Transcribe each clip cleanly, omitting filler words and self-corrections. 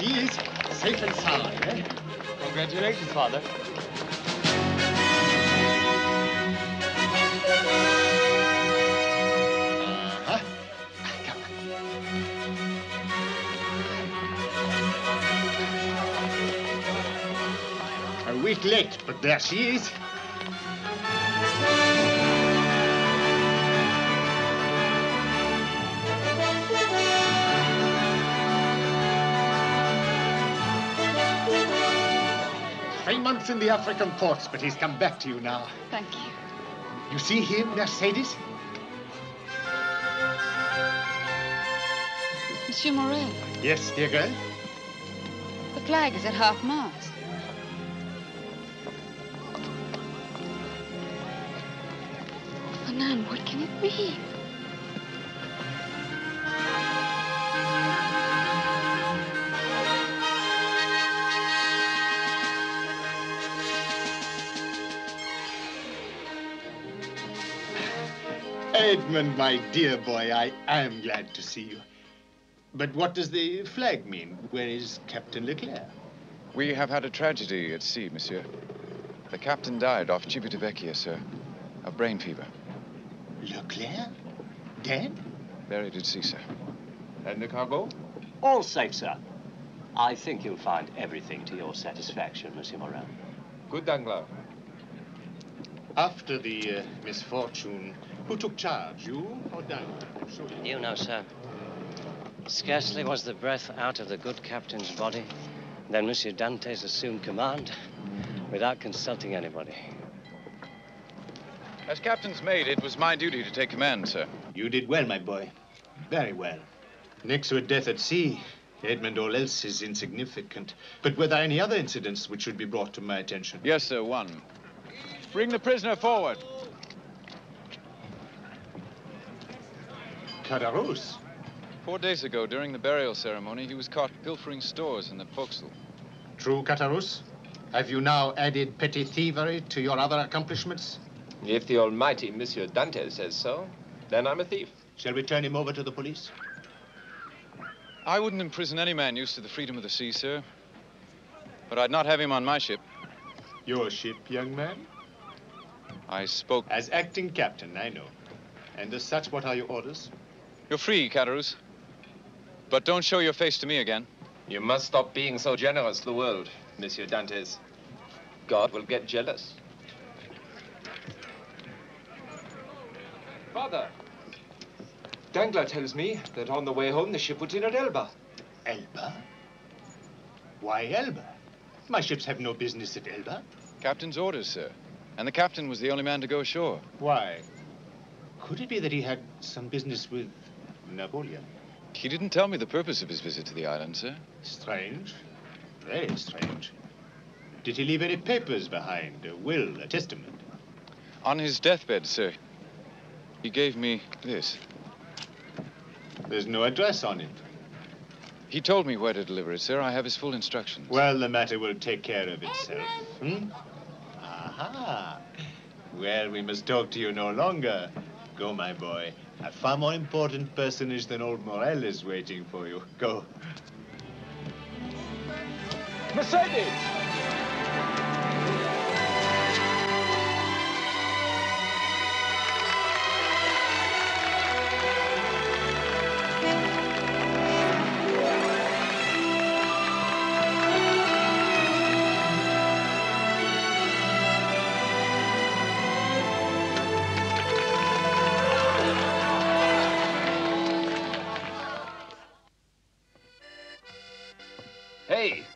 she is, safe and sound, eh? Congratulations, Father. Come on. A week late, but there she is. Months in the African ports, but he's come back to you now. Thank you. You see him, Mercedes? Monsieur Morel. Yes, dear girl? The flag is at half-mast. Fernand, what can it be? Edmund, my dear boy, I am glad to see you. But what does the flag mean? Where is Captain Leclerc? We have had a tragedy at sea, monsieur. The captain died off Civitavecchia, sir, of brain fever. Leclerc? Dead? Buried at sea, sir. And the cargo? All safe, sir. I think you'll find everything to your satisfaction, Monsieur Morel. Good, Danglars. After the misfortune, who took charge, you or Danglars? You know, sir. Scarcely was the breath out of the good captain's body than Monsieur Dantes assumed command without consulting anybody. As captain's mate, it was my duty to take command, sir. You did well, my boy. Very well. Next to a death at sea, Edmund, all else is insignificant. But were there any other incidents which should be brought to my attention? Yes, sir, one. Bring the prisoner forward. Cadarus? 4 days ago, during the burial ceremony, he was caught pilfering stores in the forecastle. True, Cadarus? Have you now added petty thievery to your other accomplishments? If the almighty Monsieur Dante says so, then I'm a thief. Shall we turn him over to the police? I wouldn't imprison any man used to the freedom of the sea, sir. But I'd not have him on my ship. Your ship, young man? I spoke... As acting captain, I know. And as such, what are your orders? You're free, Cadarus. But don't show your face to me again. You must stop being so generous to the world, Monsieur Dantes. God will get jealous. Father, Danglars tells me that on the way home the ship was in at Elba. Elba? Why Elba? My ships have no business at Elba. Captain's orders, sir. And the captain was the only man to go ashore. Why? Could it be that he had some business with Napoleon? He didn't tell me the purpose of his visit to the island, sir. Strange. Very strange. Did he leave any papers behind? A will, a testament? On his deathbed, sir, he gave me this. There's no address on it. He told me where to deliver it, sir. I have his full instructions. Well, the matter will take care of itself. Hmm? Aha. Well, we must talk to you no longer. Go, my boy. A far more important personage than old Morel is waiting for you. Go. Mercedes!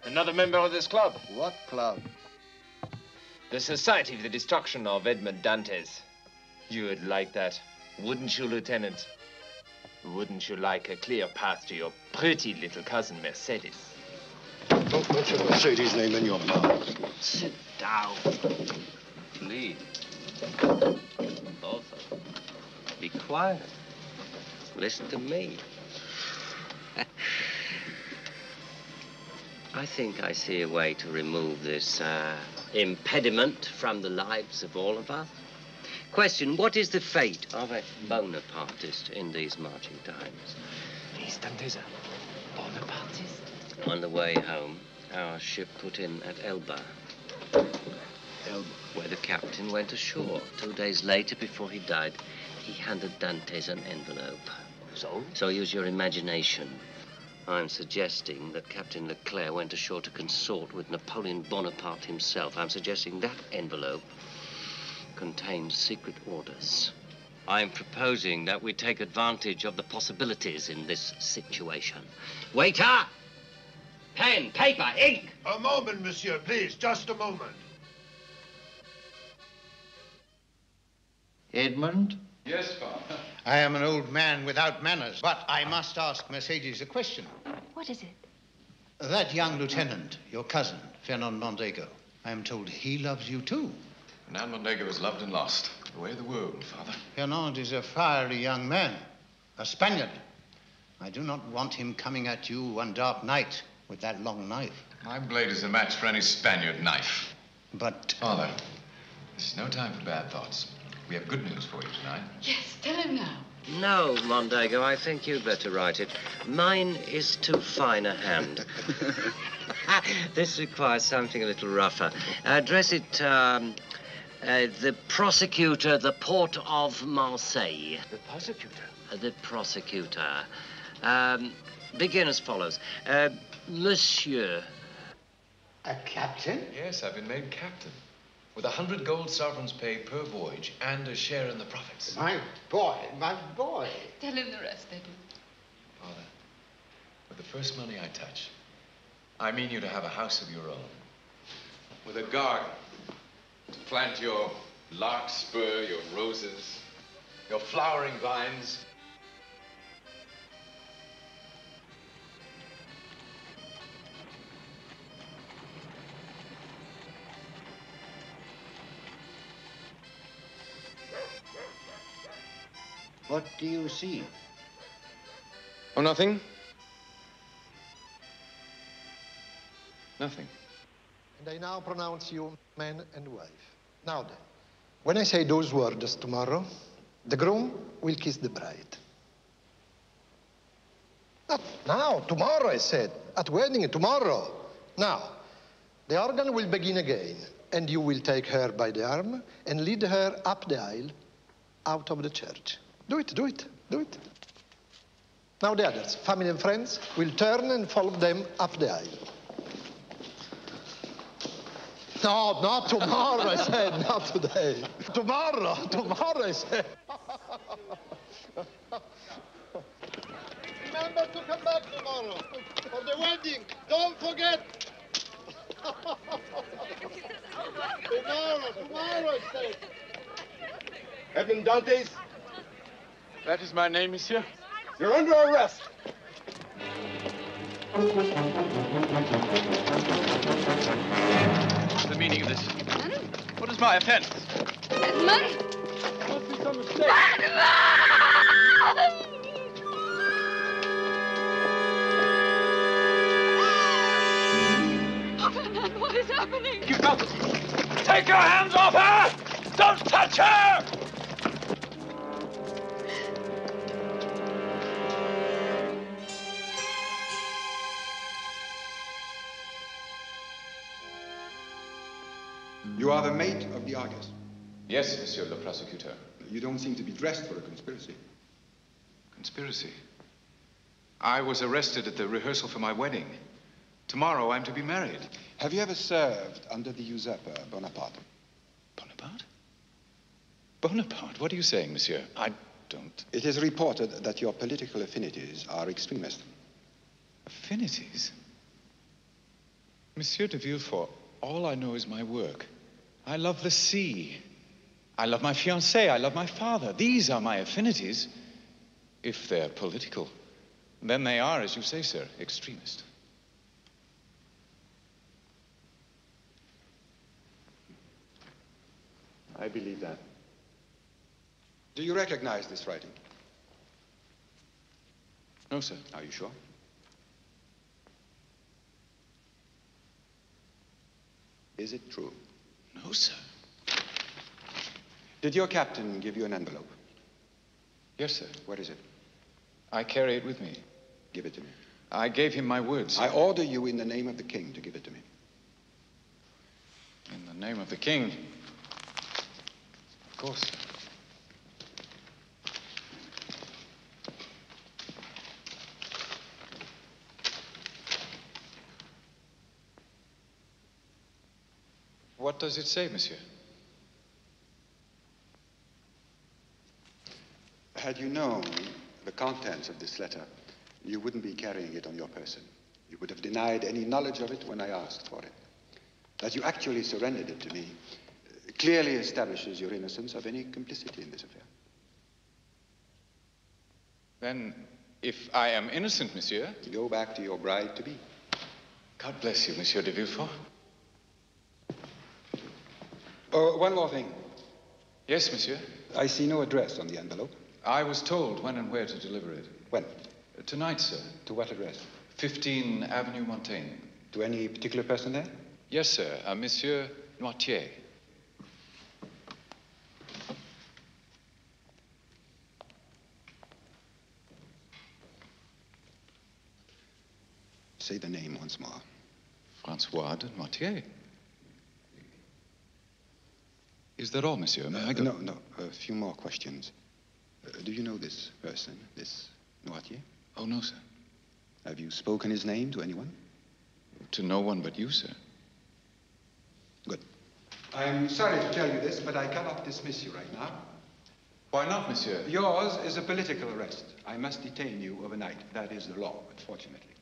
Another member of this club. What club? The Society for the Destruction of Edmund Dantes. You would like that, wouldn't you, Lieutenant? Wouldn't you like a clear path to your pretty little cousin, Mercedes? Don't mention Mercedes' name in your mouth. Sit down. Please. Both of them. Be quiet. Listen to me. I think I see a way to remove this impediment from the lives of all of us. Question, what is the fate of a Bonapartist in these marching times? He's Dantes, Bonapartist? On the way home, our ship put in at Elba, where the captain went ashore. 2 days later, before he died, he handed Dantes an envelope. So? So use your imagination. I'm suggesting that Captain Leclerc went ashore to consort with Napoleon Bonaparte himself. I'm suggesting that envelope contains secret orders. I'm proposing that we take advantage of the possibilities in this situation. Waiter! Pen, paper, ink! A moment, monsieur, please. Just a moment. Edmund? Yes, Father. I am an old man without manners, but I must ask Mercedes a question. What is it? That young lieutenant, your cousin, Fernand Mondego, I am told he loves you too. Fernand Mondego is loved and lost. The way of the world, Father. Fernand is a fiery young man, a Spaniard. I do not want him coming at you one dark night with that long knife. My blade is a match for any Spaniard knife. But... Father, this is no time for bad thoughts. We have good news for you tonight. Yes, tell him now. No, Mondego, I think you'd better write it. Mine is too fine a hand. This requires something a little rougher. Address it, the prosecutor, the port of Marseille. The prosecutor? The prosecutor. Begin as follows. Monsieur. A captain? Yes, I've been made captain. With 100 gold sovereigns paid per voyage and a share in the profits. My boy, my boy. Tell him the rest, Edmund. Father, with the first money I touch, I mean you to have a house of your own. With a garden to plant your larkspur, your roses, your flowering vines. What do you see? Oh, nothing. Nothing. And I now pronounce you man and wife. Now then, when I say those words tomorrow, the groom will kiss the bride. Not now, tomorrow, I said. At wedding, tomorrow. Now, the organ will begin again, and you will take her by the arm and lead her up the aisle, out of the church. Do it, do it, do it. Now the others, family and friends, will turn and follow them up the aisle. No, not tomorrow, I said, not today. Tomorrow, I said. Remember to come back tomorrow for the wedding. Don't forget. Tomorrow, I said. Edmund Dantes, That is my name, monsieur. you're under arrest. What's the meaning of this? What is my offense? Edmund! Must be some mistake. Oh, Fernand, what is happening? You got it. Take your hands off her! Don't touch her! You are the mate of the Argus. Yes, monsieur le prosecutor. You don't seem to be dressed for a conspiracy. Conspiracy? I was arrested at the rehearsal for my wedding. Tomorrow I'm to be married. Have you ever served under the usurper, Bonaparte? Bonaparte? Bonaparte? What are you saying, monsieur? I don't... It is reported that your political affinities are extremist. Affinities? Monsieur de Villefort, all I know is my work. I love the sea. I love my fiancée. I love my father. These are my affinities. If they're political, then they are, as you say, sir, extremist. I believe that. Do you recognize this writing? No, sir. Are you sure? Is it true? No, sir. Did your captain give you an envelope? Yes, sir. What is it? I carry it with me. Give it to me. I gave him my word, sir. I order you in the name of the king to give it to me. In the name of the king. Of course, sir. What does it say, monsieur? Had you known the contents of this letter, you wouldn't be carrying it on your person. You would have denied any knowledge of it when I asked for it. That you actually surrendered it to me clearly establishes your innocence of any complicity in this affair. Then, if I am innocent, monsieur... Go back to your bride-to-be. God bless you, Monsieur de Villefort. Oh, one more thing. Yes, monsieur. I see no address on the envelope. I was told when and where to deliver it. When? Tonight, sir. To what address? 15 Avenue Montaigne. To any particular person there? Yes, sir. A Monsieur Noirtier. Say the name once more. Francois de Noirtier. Is that all, monsieur? May I go? No. A few more questions. Do you know this person, this Noirtier? Oh, no, sir. Have you spoken his name to anyone? To no one but you, sir. Good. I'm sorry to tell you this, but I cannot dismiss you right now. Why not, monsieur? Yours is a political arrest. I must detain you overnight. That is the law, unfortunately.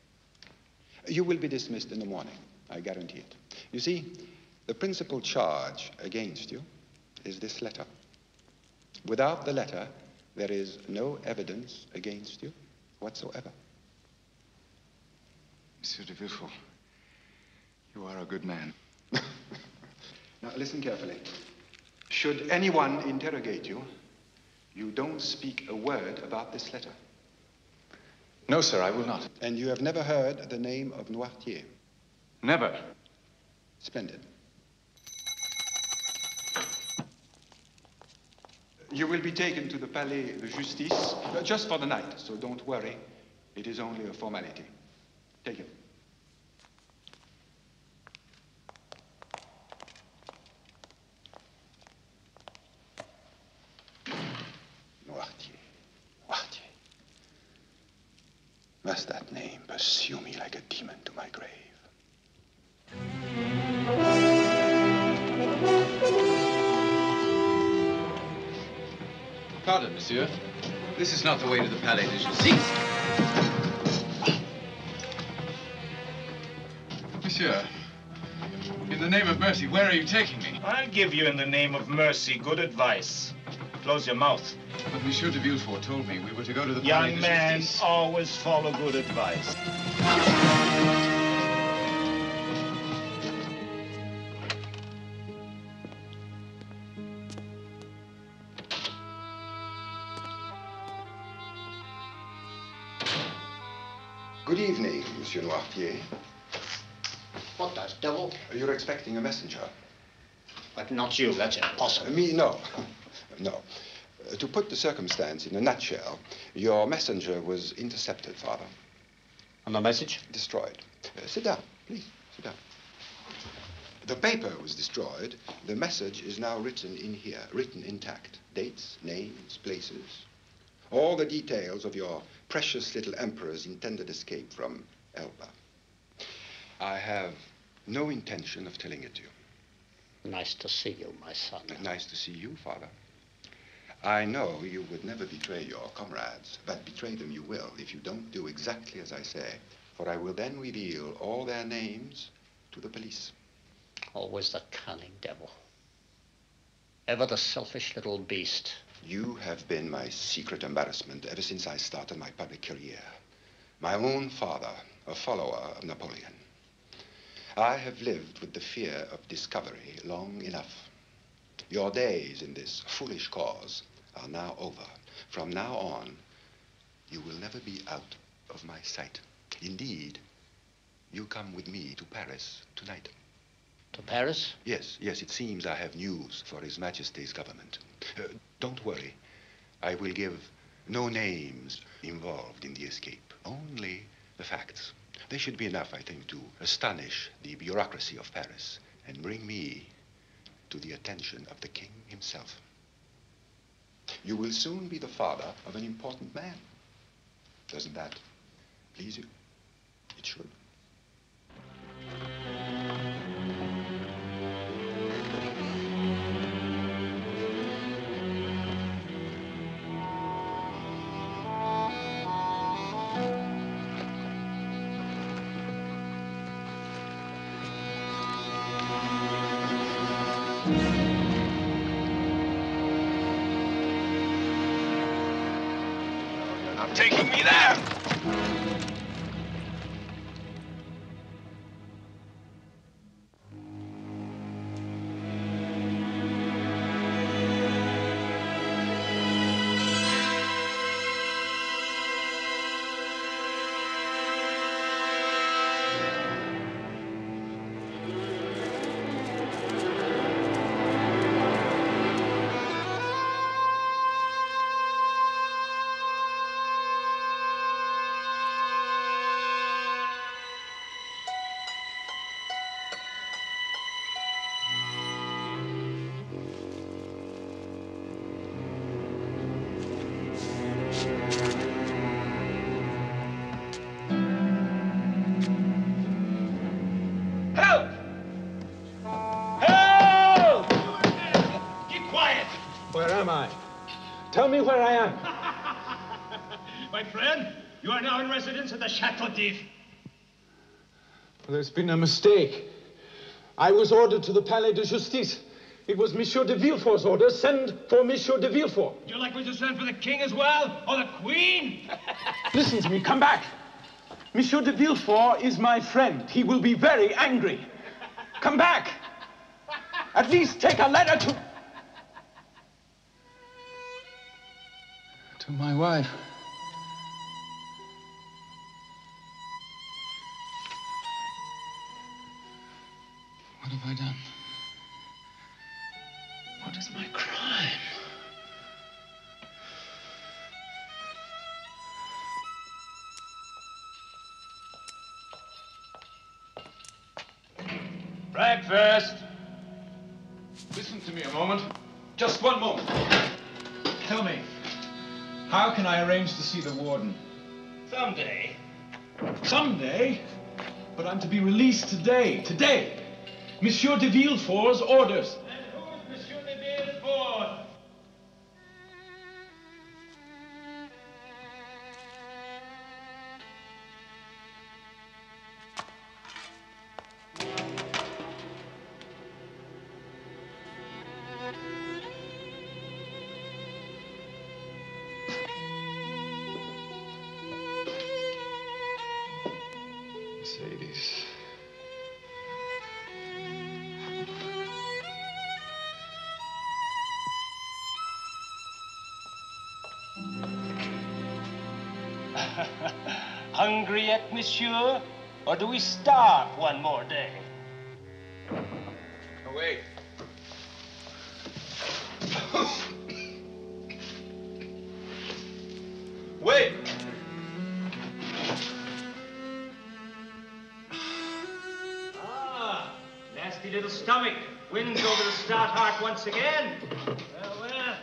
You will be dismissed in the morning. I guarantee it. You see, the principal charge against you is this letter. Without the letter, there is no evidence against you whatsoever. Monsieur de Villefort, you are a good man. Now, listen carefully. Should anyone interrogate you, you don't speak a word about this letter. No, sir, I will not. And you have never heard the name of Noirtier? Never. Splendid. You will be taken to the Palais de Justice just for the night, so don't worry. It is only a formality. Take it. Noirtier. Noirtier. Must that name pursue me like a demon to my grave? Pardon, monsieur. This is not the way to the Palais de Justice. Monsieur, in the name of mercy, where are you taking me? I'll give you, in the name of mercy, good advice. Close your mouth. But Monsieur de Villefort told me we were to go to the Palais Young de man, Justice. always follow good advice. Good evening, Monsieur Noirtier. What the devil? You're expecting a messenger. But not you, that's impossible. Me, no. No. To put the circumstance in a nutshell, your messenger was intercepted, Father. And the message? Destroyed. Sit down, please. Sit down. The paper was destroyed. The message is now written in here, written intact. Dates, names, places. All the details of your precious little emperor's intended escape from Elba. I have no intention of telling it to you. Nice to see you, my son. Nice to see you, Father. I know you would never betray your comrades, but betray them you will if you don't do exactly as I say, for I will then reveal all their names to the police. Always the cunning devil. Ever the selfish little beast. You have been my secret embarrassment ever since I started my public career. My own father, a follower of Napoleon. I have lived with the fear of discovery long enough. Your days in this foolish cause are now over. From now on, you will never be out of my sight. Indeed, you come with me to Paris tonight. To Paris? Yes, it seems I have news for His Majesty's government. Don't worry. I will give no names involved in the escape. Only The facts. They should be enough, I think, to astonish the bureaucracy of Paris and bring me to the attention of the king himself. You will soon be the father of an important man. Doesn't that please you? It should. Taking me there! Help! Help! Keep quiet! Where am I? Tell me where I am. My friend, you are now in residence at the Chateau d'If. There's been a mistake. I was ordered to the Palais de Justice. It was Monsieur de Villefort's order. Send for Monsieur de Villefort. Would you like me to send for the king as well? Or the queen? Listen to me. Come back. Monsieur de Villefort is my friend. He will be very angry. Come back. At least take a letter to my wife. What have I done? What is my crime? Breakfast! Listen to me a moment. Just one moment. Tell me, how can I arrange to see the warden? Someday. Someday? But I'm to be released today. Today. Monsieur de Villefort's orders. And who's Monsieur de Villefort? Mercedes. Hungry yet, monsieur? Or do we starve one more day? Wait. Wait! Ah, nasty little stomach. Wins over the stout heart once again. Well, well.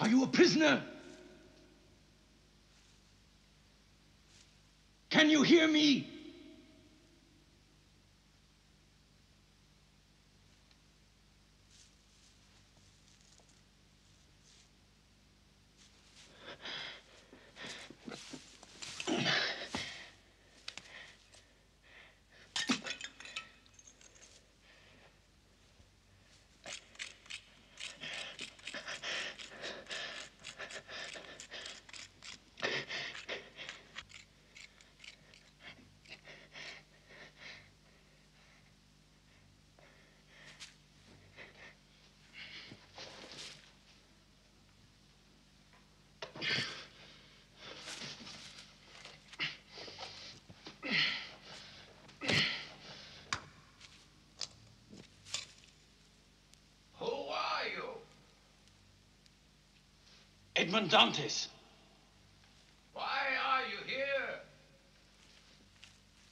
Are you a prisoner? Can you hear me? Edmond Dantes. Why are you here?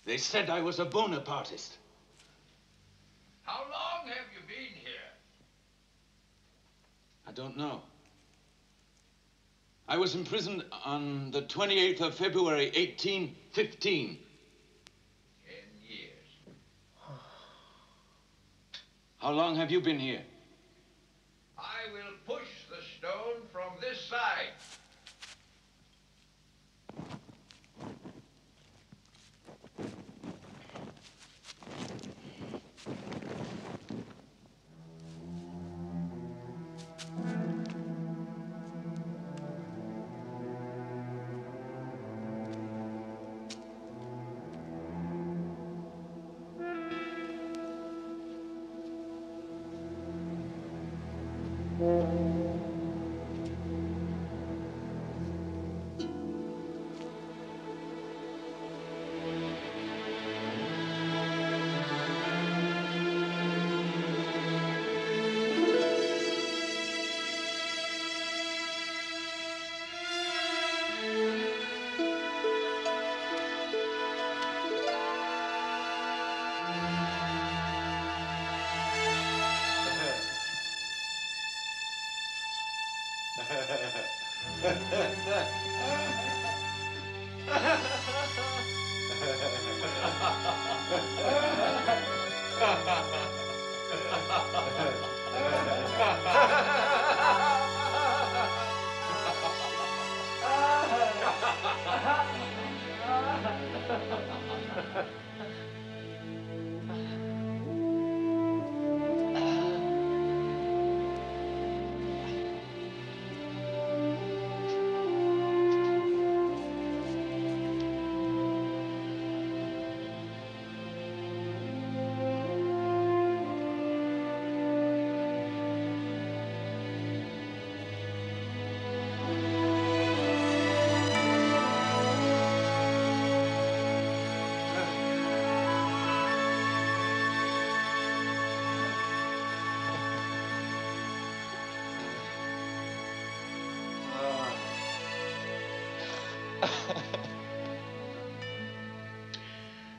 They said I was a Bonapartist. How long have you been here? I don't know. I was imprisoned on the 28th of February, 1815. 10 years. How long have you been here? I will push the stone from this side.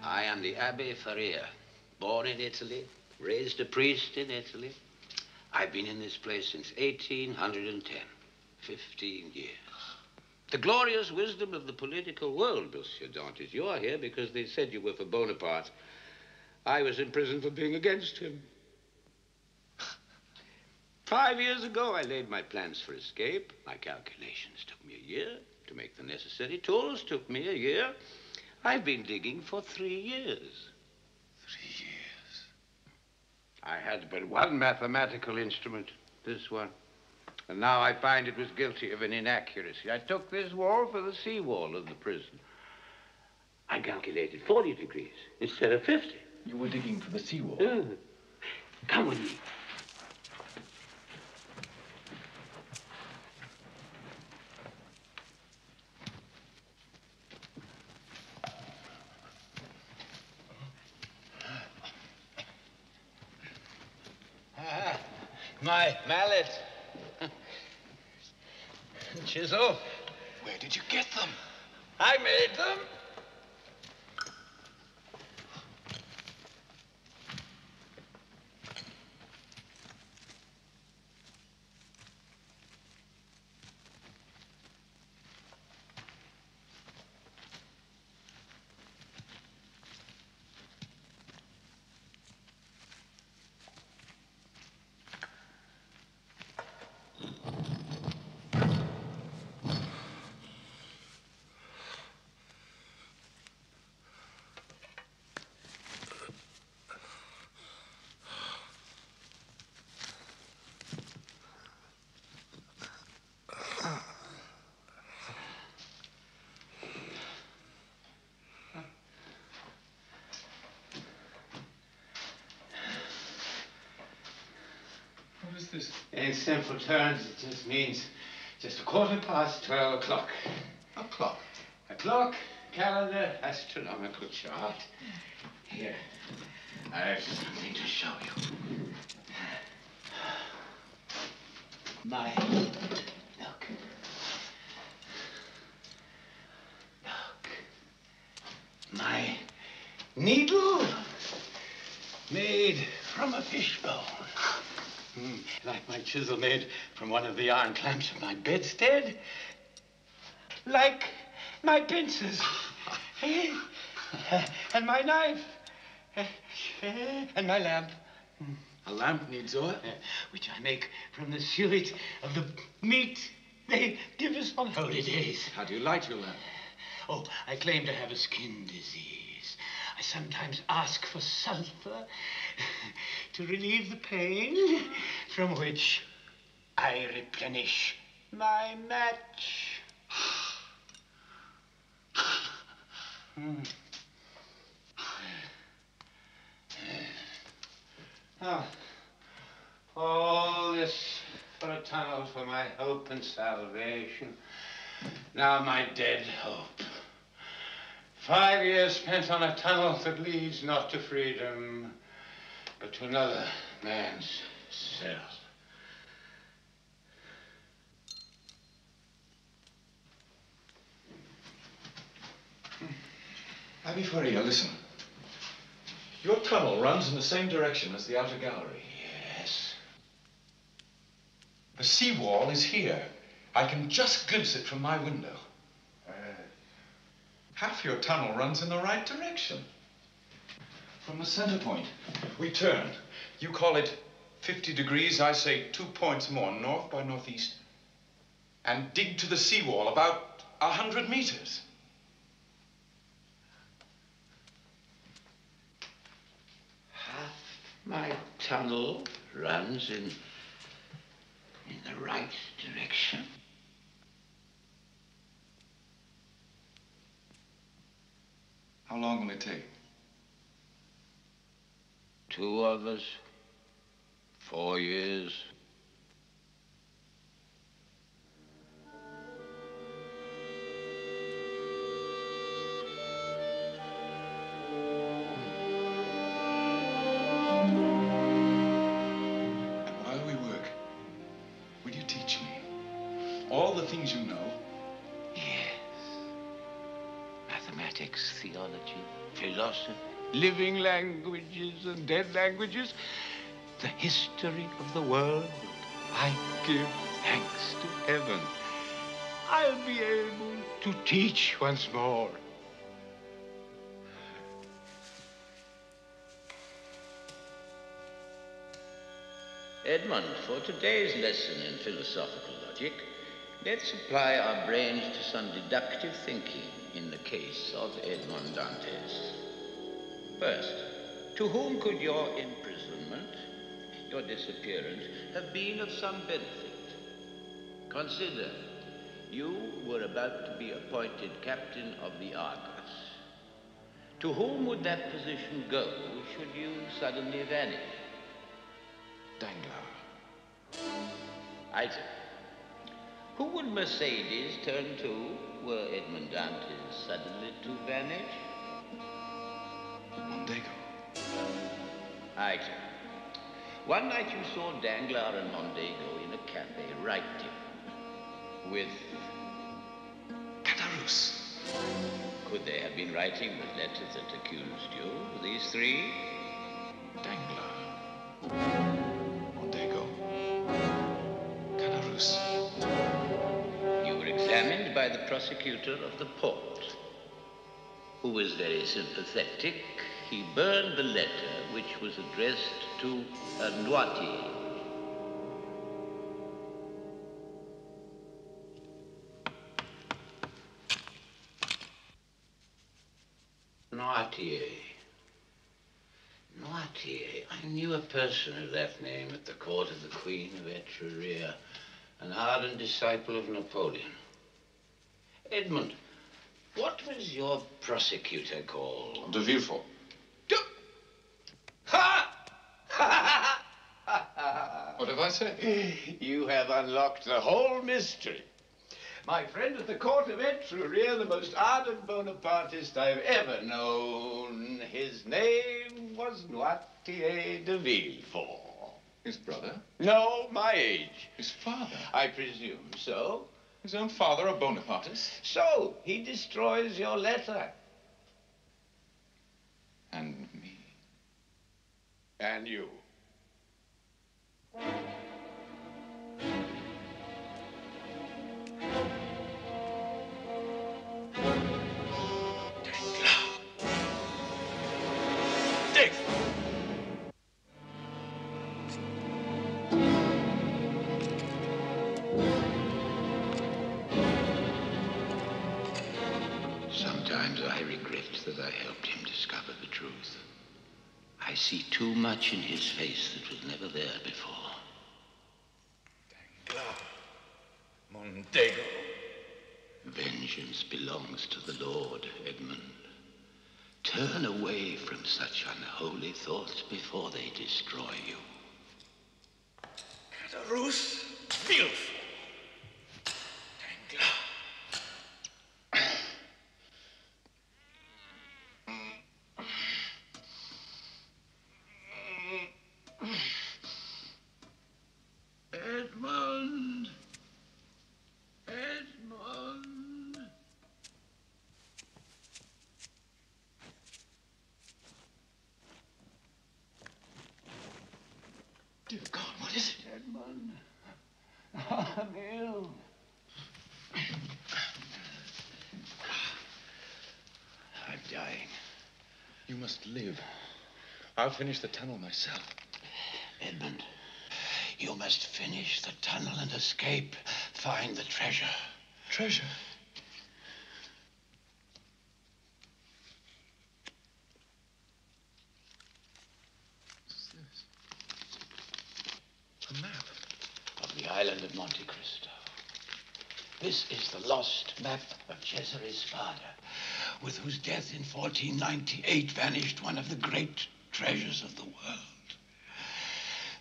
I am the Abbe Faria, born in Italy, raised a priest in Italy. I've been in this place since 1810, 15 years. The glorious wisdom of the political world, Monsieur Dantes. You are here because they said you were for Bonaparte. I was in prison for being against him. 5 years ago, I laid my plans for escape. My calculations took me a year. To make the necessary tools took me a year. I've been digging for 3 years. 3 years? I had but one mathematical instrument, this one. And now I find it was guilty of an inaccuracy. I took this wall for the seawall of the prison. I calculated 40 degrees instead of 50. You were digging for the seawall? Come with me. My mallet. Chisel. Where did you get them? I made them. In simple terms, it just means just 12:15. A clock? A clock, calendar, astronomical chart. Here, I have something to show you. Look. My needle made from a fishbone. Like my chisel made from one of the iron clamps of my bedstead. Like my pincers. And my knife. And my lamp. A lamp needs oil? Which I make from the suet of the meat they give us on holy days. How do you light your lamp? Oh, I claim to have a skin disease. I sometimes ask for sulfur to relieve the pain, from which I replenish my match. Now, all this for a tunnel for my hope and salvation. Now my dead hope. 5 years spent on a tunnel that leads not to freedom, but to another man's self. Abbe Faria, listen. Your tunnel runs in the same direction as the outer gallery. Yes. The seawall is here. I can just glimpse it from my window. Half your tunnel runs in the right direction. From the center point, we turn. You call it 50 degrees, I say 2 points more, north by northeast, and dig to the seawall about 100 meters. Half my tunnel runs in the right direction. How long will it take? 2 of us, 4 years. And while we work, will you teach me all the things you know? Yes. Mathematics, theology, philosophy, living languages and dead languages, the history of the world. I give thanks to heaven. I'll be able to teach once more. Edmund, for today's lesson in philosophical logic, let's apply our brains to some deductive thinking in the case of Edmond Dantes. First, to whom could your imprisonment, your disappearance, have been of some benefit? Consider, you were about to be appointed captain of the Argus. To whom would that position go should you suddenly vanish? Danglars. Isaac, who would Mercedes turn to were Edmond Dantes suddenly to vanish? Mondego. Isaac, one night you saw Danglars and Mondego in a cafe writing with Caderousse. Could they have been writing the letters that accused you, these three? Danglars. Mondego. Caderousse. You were examined by the prosecutor of the port, who was very sympathetic. He burned the letter which was addressed to a Noirtier. Noirtier. Noirtier. I knew a person of that name at the court of the Queen of Etruria, an ardent disciple of Napoleon. Edmund, what was your prosecutor called? De Villefort. Ha! What have I Monte? You have unlocked the whole mystery. My friend at the court of Etruria, the most ardent Bonapartist I've ever known. His name was Noirtier de Villefort. His brother? No, my age. His father? I presume so. His own father, a Bonapartist? So, he destroys your letter. And me. And you. Sometimes I regret that I helped him discover the truth. I see too much in his face that was never there before. Montego. Vengeance belongs to the Lord, Edmund. Turn away from such unholy thoughts before they destroy you. Caderousse Villefort. Edmund! Edmund! Dear God, what is it? Edmund. I'm ill. I'm dying. You must live. I'll finish the tunnel myself. Edmund, you must finish the tunnel and escape. Find the treasure. Treasure? What's this? A map. Of the island of Monte Cristo. This is the lost map of Cesare Spada, with whose death in 1498 vanished one of the great treasures of the world.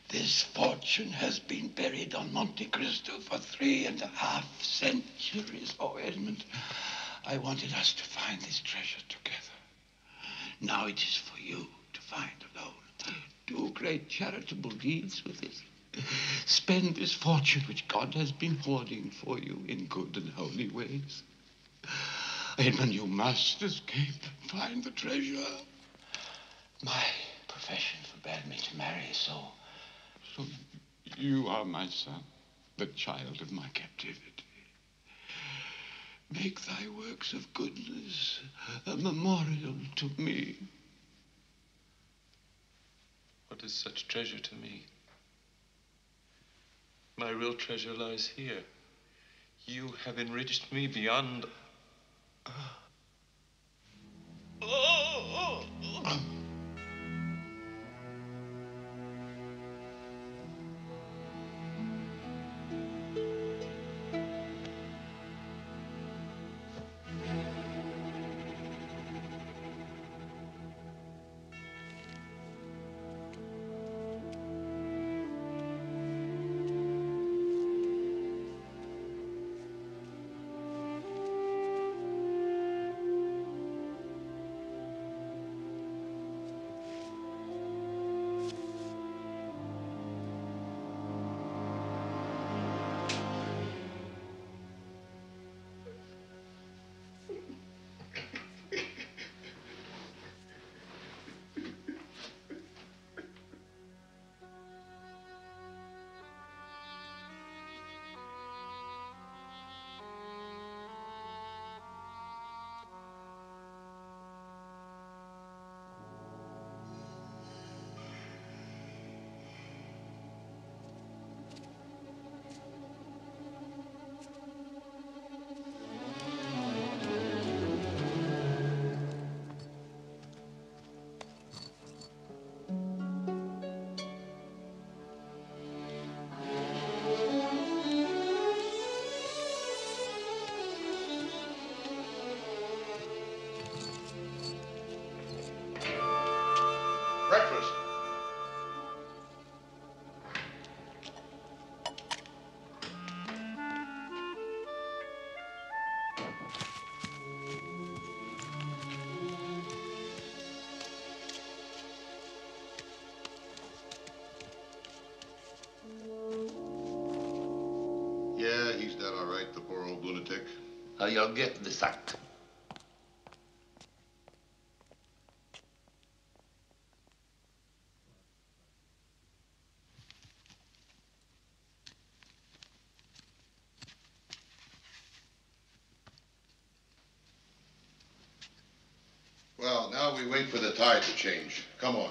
This fortune has been buried on Monte Cristo for 3.5 centuries. Oh, Edmund, I wanted us to find this treasure together. Now it is for you to find alone. Do great charitable deeds with it. Spend this fortune which God has been hoarding for you in good and holy ways. Edmund, you must escape and find the treasure. My profession forbade me to marry, so you are my son, the child of my captivity. Make thy works of goodness a memorial to me. What is such treasure to me? My real treasure lies here. You have enriched me beyond... you'll get the sack. Well, now we wait for the tide to change. Come on.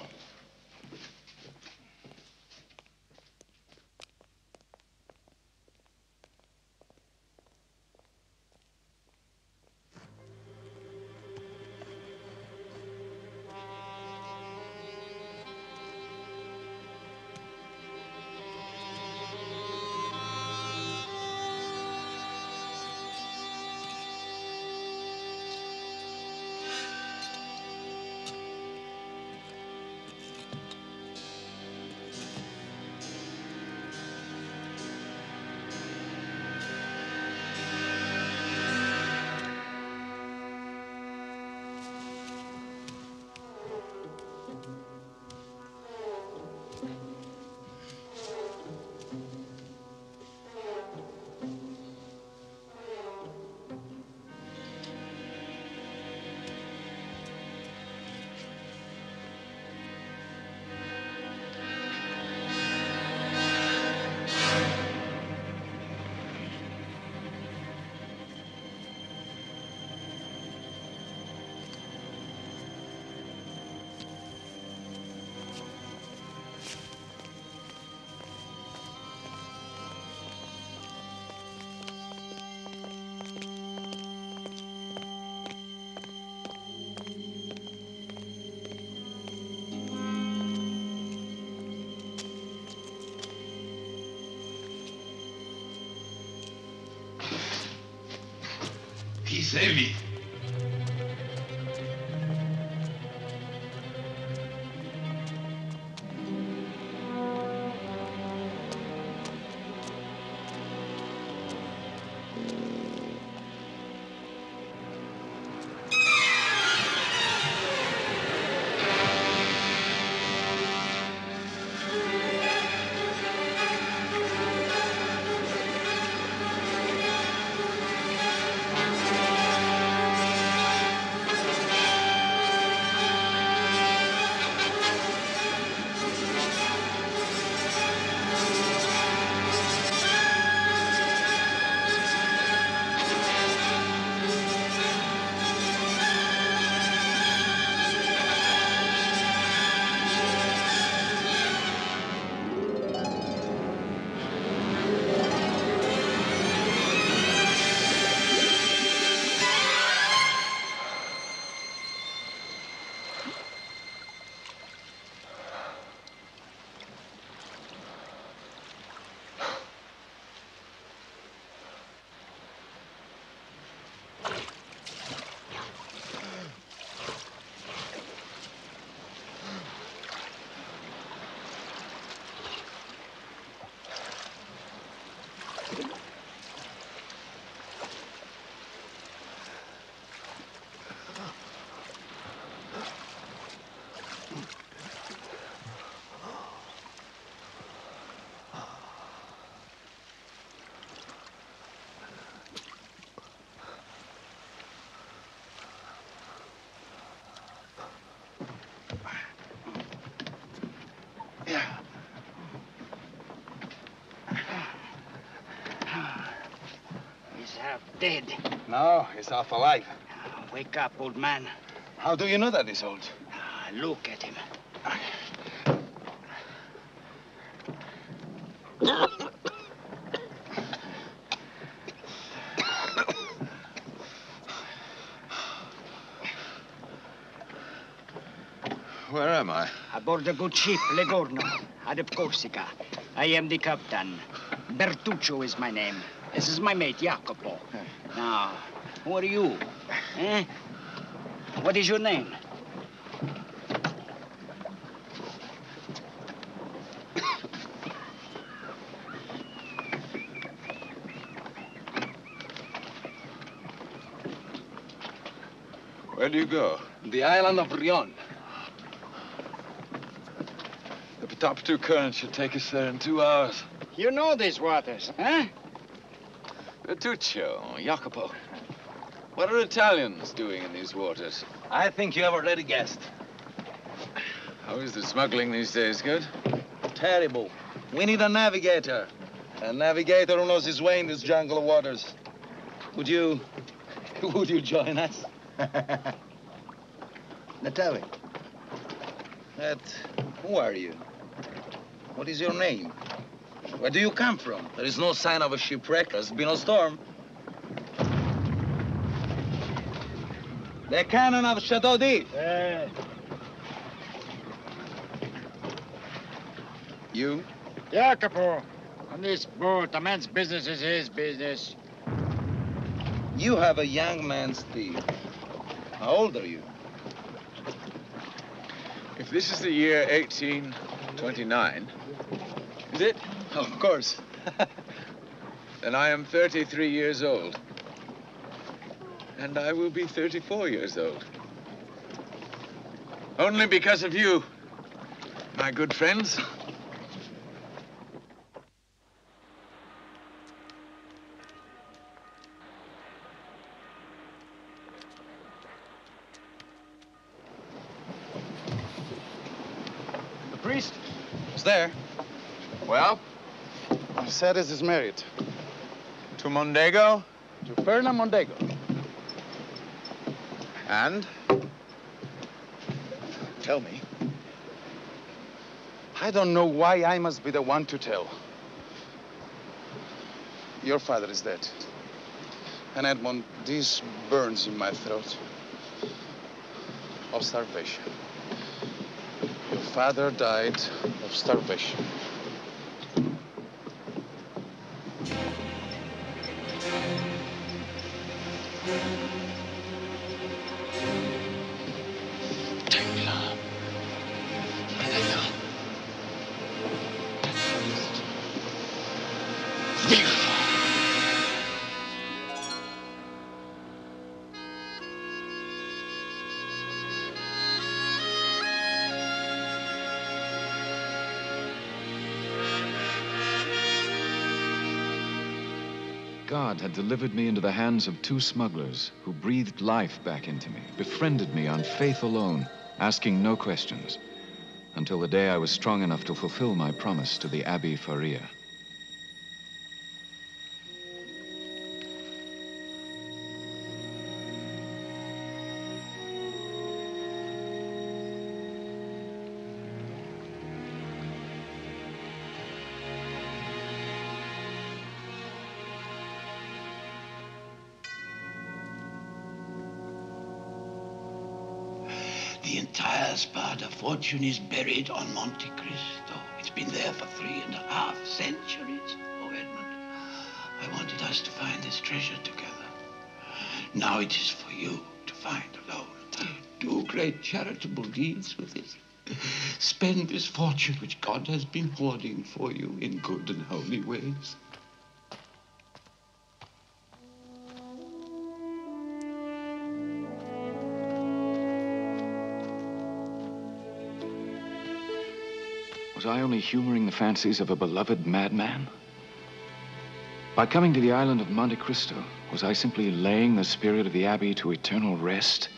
He's heavy. He's half dead. No, he's half alive. Wake up, old man. How do you know that he's old? Look at him. Where am I? Aboard a good ship, Legorno, out of Corsica. I am the captain. Bertuccio is my name. This is my mate, Jacopo. Now, who are you? Eh? What is your name? Where do you go? The island of Rion. The top two currents should take us there in 2 hours. You know these waters, huh? Bertuccio, Jacopo. What are Italians doing in these waters? I think you have already guessed. How is the smuggling these days? Good? Terrible. We need a navigator. A navigator who knows his way in this jungle of waters. Would you join us? Now tell me. Who are you? What is your name? Where do you come from? There is no sign of a shipwreck. There's been a storm. The cannon of Chateau d'If. You? Jacopo, on this boat, a man's business is his business. You have a young man's speed. How old are you? If this is the year 1829, is it? Of course. Then I am 33 years old. And I will be 34 years old. Only because of you, my good friends. The priest is there. Well? Mercedes is married. To Mondego? To Ferna Mondego. And? Tell me. I don't know why I must be the one to tell. Your father is dead. And Edmond, this burns in my throat. Of starvation. Your father died of starvation. God had delivered me into the hands of two smugglers who breathed life back into me, befriended me on faith alone, asking no questions, until the day I was strong enough to fulfill my promise to the Abbé Faria. The entire Spada fortune is buried on Monte Cristo. It's been there for 3.5 centuries. Oh, Edmund, I wanted us to find this treasure together. Now it is for you to find alone. Do great charitable deeds with it. Spend this fortune which God has been hoarding for you in good and holy ways. Was I only humoring the fancies of a beloved madman? By coming to the island of Monte Cristo, was I simply laying the spirit of the Abbey to eternal rest?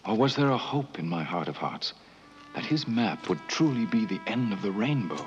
Or was there a hope in my heart of hearts that his map would truly be the end of the rainbow?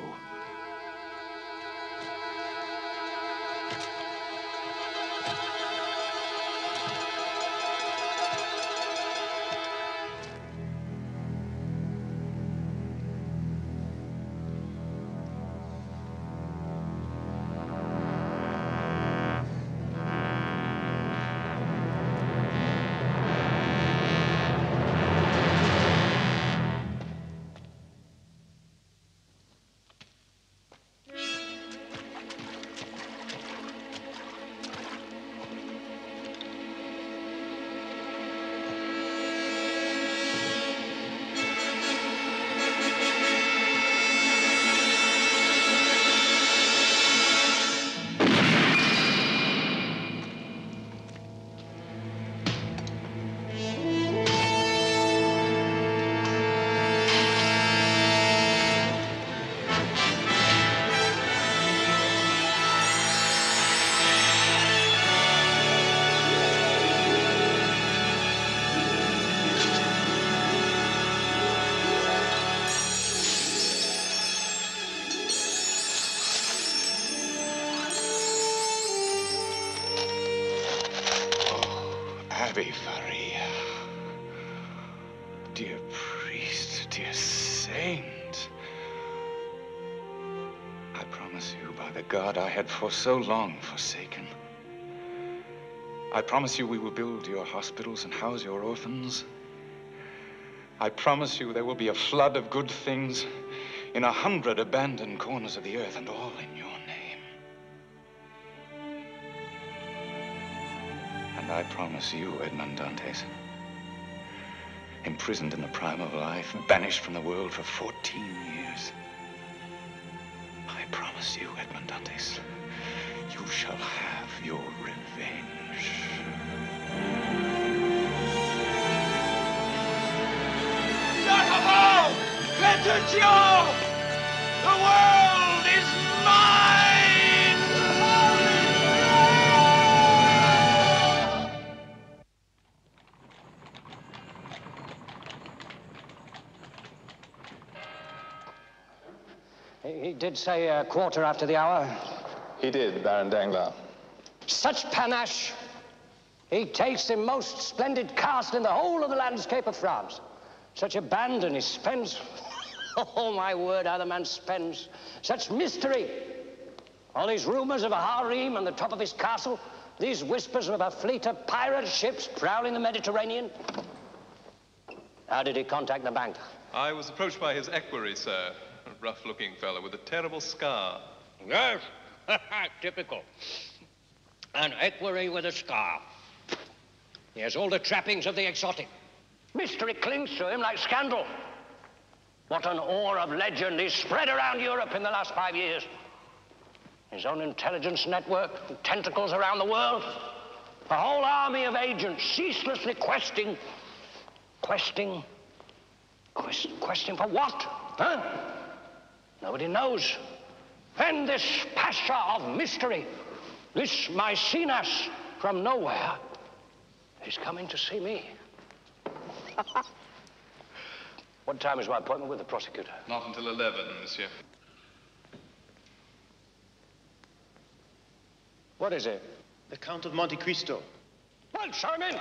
Abbe Faria. Dear priest, dear saint. I promise you by the God I had for so long forsaken. I promise you we will build your hospitals and house your orphans. I promise you there will be a flood of good things in 100 abandoned corners of the earth, and all in your name. And I promise you, Edmond Dantes, imprisoned in the prime of life, banished from the world for 14 years. I promise you, Edmond Dantes, you shall have your revenge. Jacopo! Petruccio! The world is mine! He did say a quarter after the hour. He did, Baron Danglars. Such panache! He takes the most splendid cast in the whole of the landscape of France. Such abandon he spends. Oh, my word, how the man spends. Such mystery. All these rumors of a harem on the top of his castle. These whispers of a fleet of pirate ships prowling the Mediterranean. How did he contact the bank? I was approached by his equerry, sir. A rough-looking fellow with a terrible scar. Yes, typical. An equerry with a scar. He has all the trappings of the exotic. Mystery clings to him like scandal. What an aura of legend is spread around Europe in the last 5 years. His own intelligence network, tentacles around the world. A whole army of agents ceaselessly questing for what? Huh? Nobody knows. And this pasha of mystery, this Maecenas from nowhere, is coming to see me. What time is my appointment with the prosecutor? Not until 11, monsieur. What is it? The Count of Monte Cristo. Well, show him in.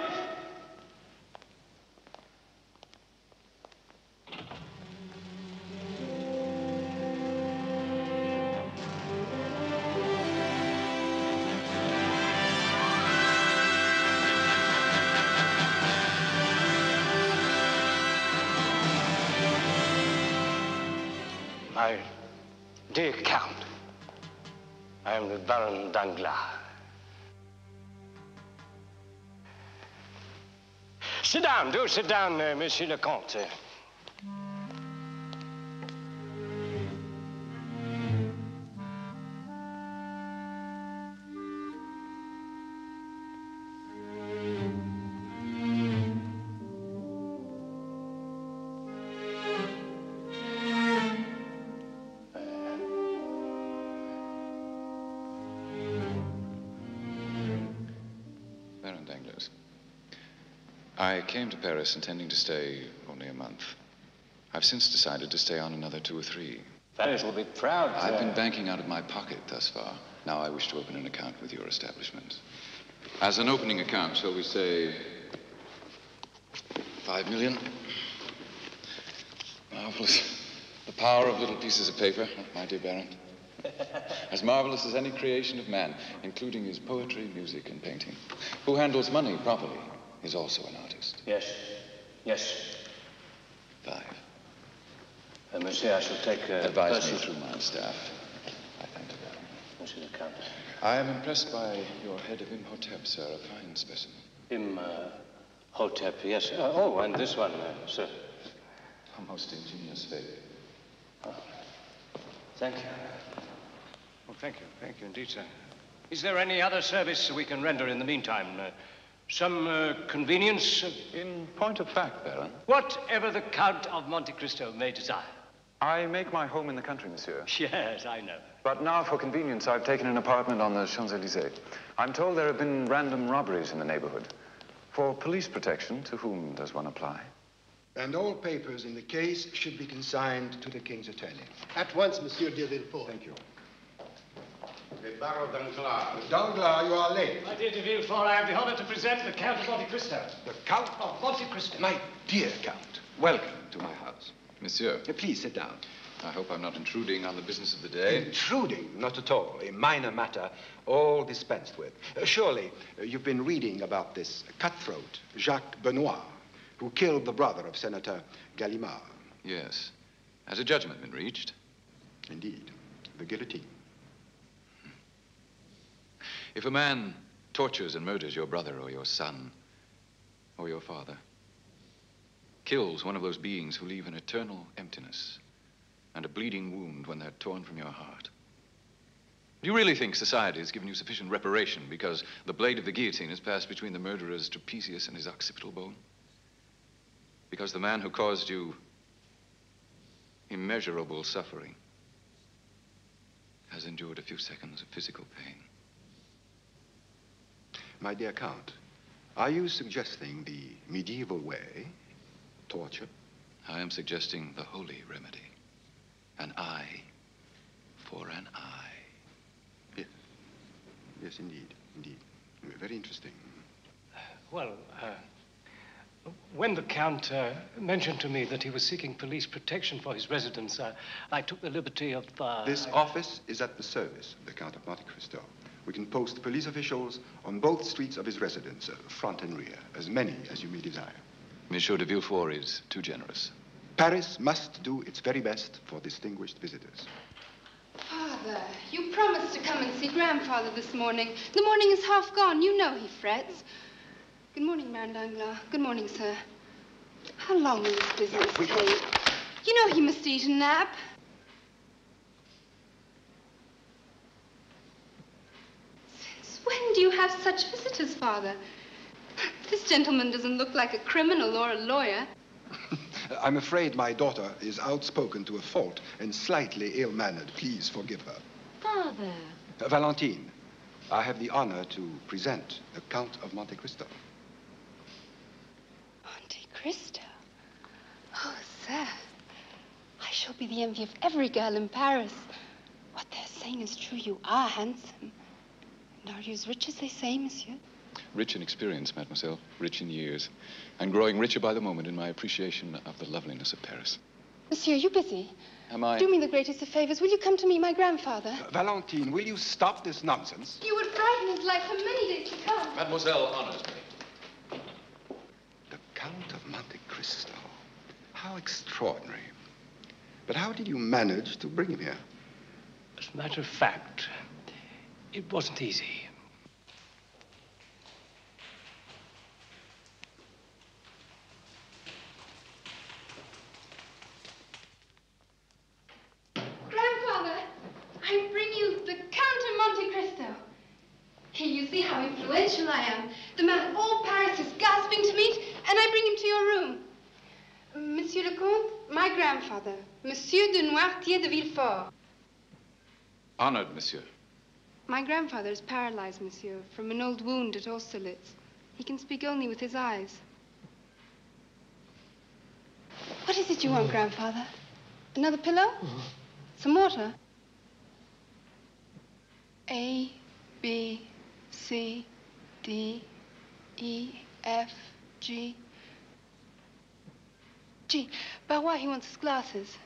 My dear Count, I am the Baron Danglars. Sit down, do sit down, Monsieur le Comte. Baron Danglars, I came to Paris intending to stay only a month. I've since decided to stay on another 2 or 3. Paris will be proud. I've been banking out of my pocket thus far. Now I wish to open an account with your establishment. As an opening account, shall we say 5 million? Marvelous. The power of little pieces of paper, my dear Baron. As marvelous as any creation of man, including his poetry, music, and painting. Who handles money properly is also an artist. Yes, yes. 5. Monsieur, I shall take Advise me through my staff. I thank you, Baron. Monsieur le Count. I am impressed by your head of Imhotep, sir. A fine specimen. Imhotep, yes. Oh, and this one, sir. A most ingenious figure. Oh. Thank you. Oh, thank you indeed, sir. Is there any other service we can render in the meantime? Some convenience? In point of fact, Baron. Whatever the Count of Monte Cristo may desire. I make my home in the country, monsieur. Yes, I know. But now, for convenience, I've taken an apartment on the Champs-Élysées. I'm told there have been random robberies in the neighborhood. For police protection, to whom does one apply? And all papers in the case should be consigned to the King's attorney. At once, Monsieur de Villefort. Thank you. the Baron Danglars. Danglars, you are late. My dear de Villefort, I have the honor to present the Count of Monte Cristo. The Count? Of Monte Cristo. My dear Count, welcome to my house. Monsieur. Please sit down. I hope I'm not intruding on the business of the day. Intruding? Not at all. A minor matter, all dispensed with. Surely, you've been reading about this cutthroat, Jacques Benoit, who killed the brother of Senator Gallimard. Yes. Has a judgment been reached? Indeed. The guillotine. If a man tortures and murders your brother or your son or your father, kills one of those beings who leave an eternal emptiness and a bleeding wound when they're torn from your heart, do you really think society has given you sufficient reparation because the blade of the guillotine has passed between the murderer's trapezius and his occipital bone? Because the man who caused you immeasurable suffering has endured a few seconds of physical pain. My dear Count, are you suggesting the medieval way, torture? I am suggesting the holy remedy. An eye for an eye. Yes. Yes, indeed. Indeed. Very interesting. Well, when the Count mentioned to me that he was seeking police protection for his residence, I took the liberty of... This office is at the service of the Count of Monte Cristo. We can post police officials on both streets of his residence, front and rear, as many as you may desire. Monsieur de Villefort is too generous. Paris must do its very best for distinguished visitors. Father, you promised to come and see Grandfather this morning. The morning is half gone. You know he frets. Good morning, Baron Danglars. Good morning, sir. How long will this business take? You know he must eat a nap. Since when do you have such visitors, Father? This gentleman doesn't look like a criminal or a lawyer. I'm afraid my daughter is outspoken to a fault and slightly ill-mannered. Please forgive her. Father. Valentine, I have the honor to present the Count of Monte Cristo. Monte Cristo? Oh, sir. I shall be the envy of every girl in Paris. What they're saying is true. You are handsome. And are you as rich as they say, monsieur? Rich in experience, mademoiselle. Rich in years. And growing richer by the moment in my appreciation of the loveliness of Paris. Monsieur, are you busy? Am I? Do me the greatest of favors. Will you come to meet my grandfather? Valentine, will you stop this nonsense? You would frighten his life for many days to come. Mademoiselle honors me. The Count of Monte Cristo. How extraordinary. But how did you manage to bring him here? As a matter of fact, it wasn't easy. Grandfather, I bring you the Count of Monte Cristo. Here you see how influential I am. The man all Paris is gasping to meet, and I bring him to your room. Monsieur le Comte, my grandfather, Monsieur de Noirtier de Villefort. Honored, monsieur. My grandfather is paralyzed, monsieur, from an old wound at Austerlitz. He can speak only with his eyes. What is it you want, grandfather? Another pillow? Some water? A, B, C, D, E, F, G. G. Barrois, he wants his glasses.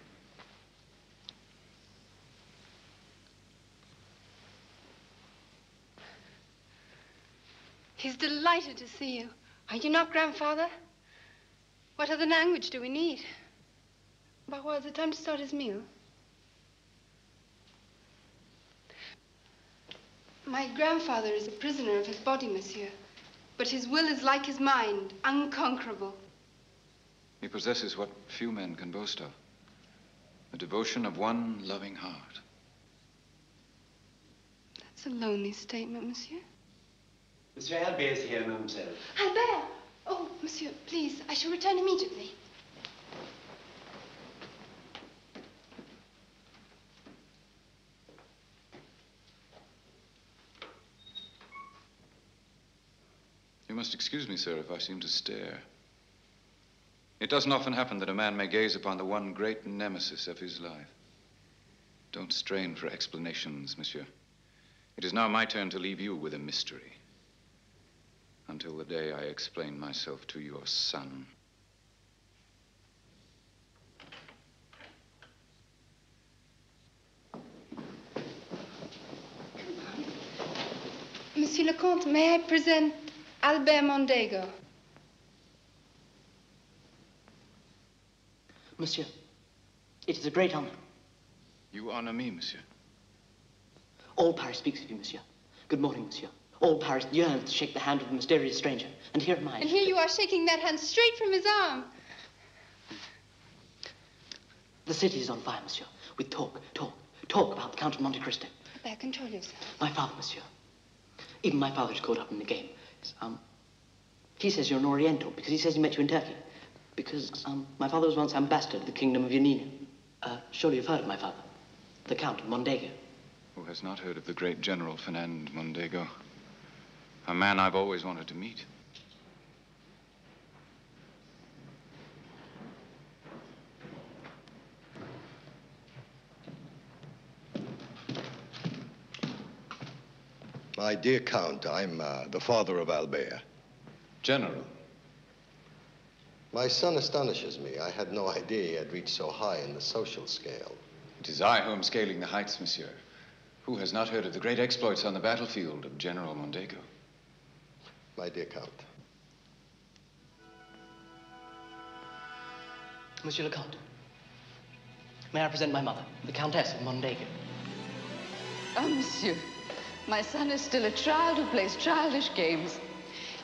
He's delighted to see you. Are you not, grandfather? What other language do we need? Barrois, is it time to start his meal? My grandfather is a prisoner of his body, monsieur. But his will is like his mind, unconquerable. He possesses what few men can boast of. The devotion of one loving heart. That's a lonely statement, monsieur. Monsieur Albert is here, mademoiselle. Albert! Oh, monsieur, please, I shall return immediately. You must excuse me, sir, if I seem to stare. It doesn't often happen that a man may gaze upon the one great nemesis of his life. Don't strain for explanations, monsieur. It is now my turn to leave you with a mystery. Until the day I explain myself to your son. Monsieur le Comte, may I present Albert Mondego? Monsieur, it is a great honor. You honor me, monsieur. All Paris speaks of you, monsieur. Good morning, monsieur. All Paris yearns to shake the hand of the mysterious stranger. And here am I. And here you are shaking that hand straight from his arm. The city is on fire, monsieur. We talk about the Count of Monte Cristo. There, control yourself. My father, monsieur. Even my father is caught up in the game. He says you're an Oriental because he says he met you in Turkey. Because my father was once ambassador to the kingdom of Yanina. Surely you've heard of my father, the Count of Mondego. Who has not heard of the great General Fernand Mondego? A man I've always wanted to meet. My dear Count, I'm the father of Albert. General. My son astonishes me. I had no idea he had reached so high in the social scale. It is I who am scaling the heights, monsieur. Who has not heard of the great exploits on the battlefield of General Mondego? My dear Count. Monsieur le Comte, may I present my mother, the Countess of Mondego? Ah, monsieur. My son is still a child who plays childish games.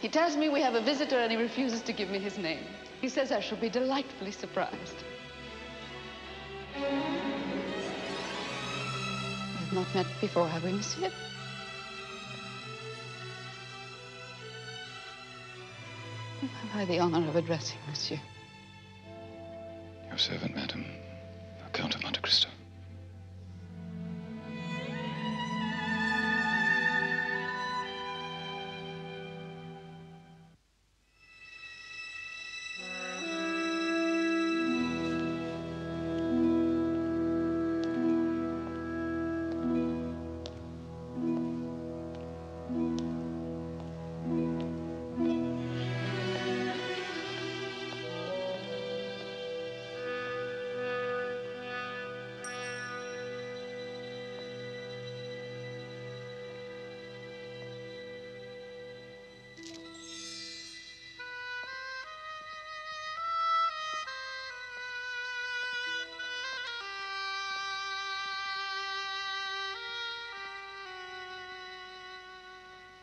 He tells me we have a visitor and he refuses to give me his name. He says I shall be delightfully surprised. We've not met before, have we, monsieur? Have I the honor of addressing monsieur? Your servant, madam, the Count of Monte Cristo.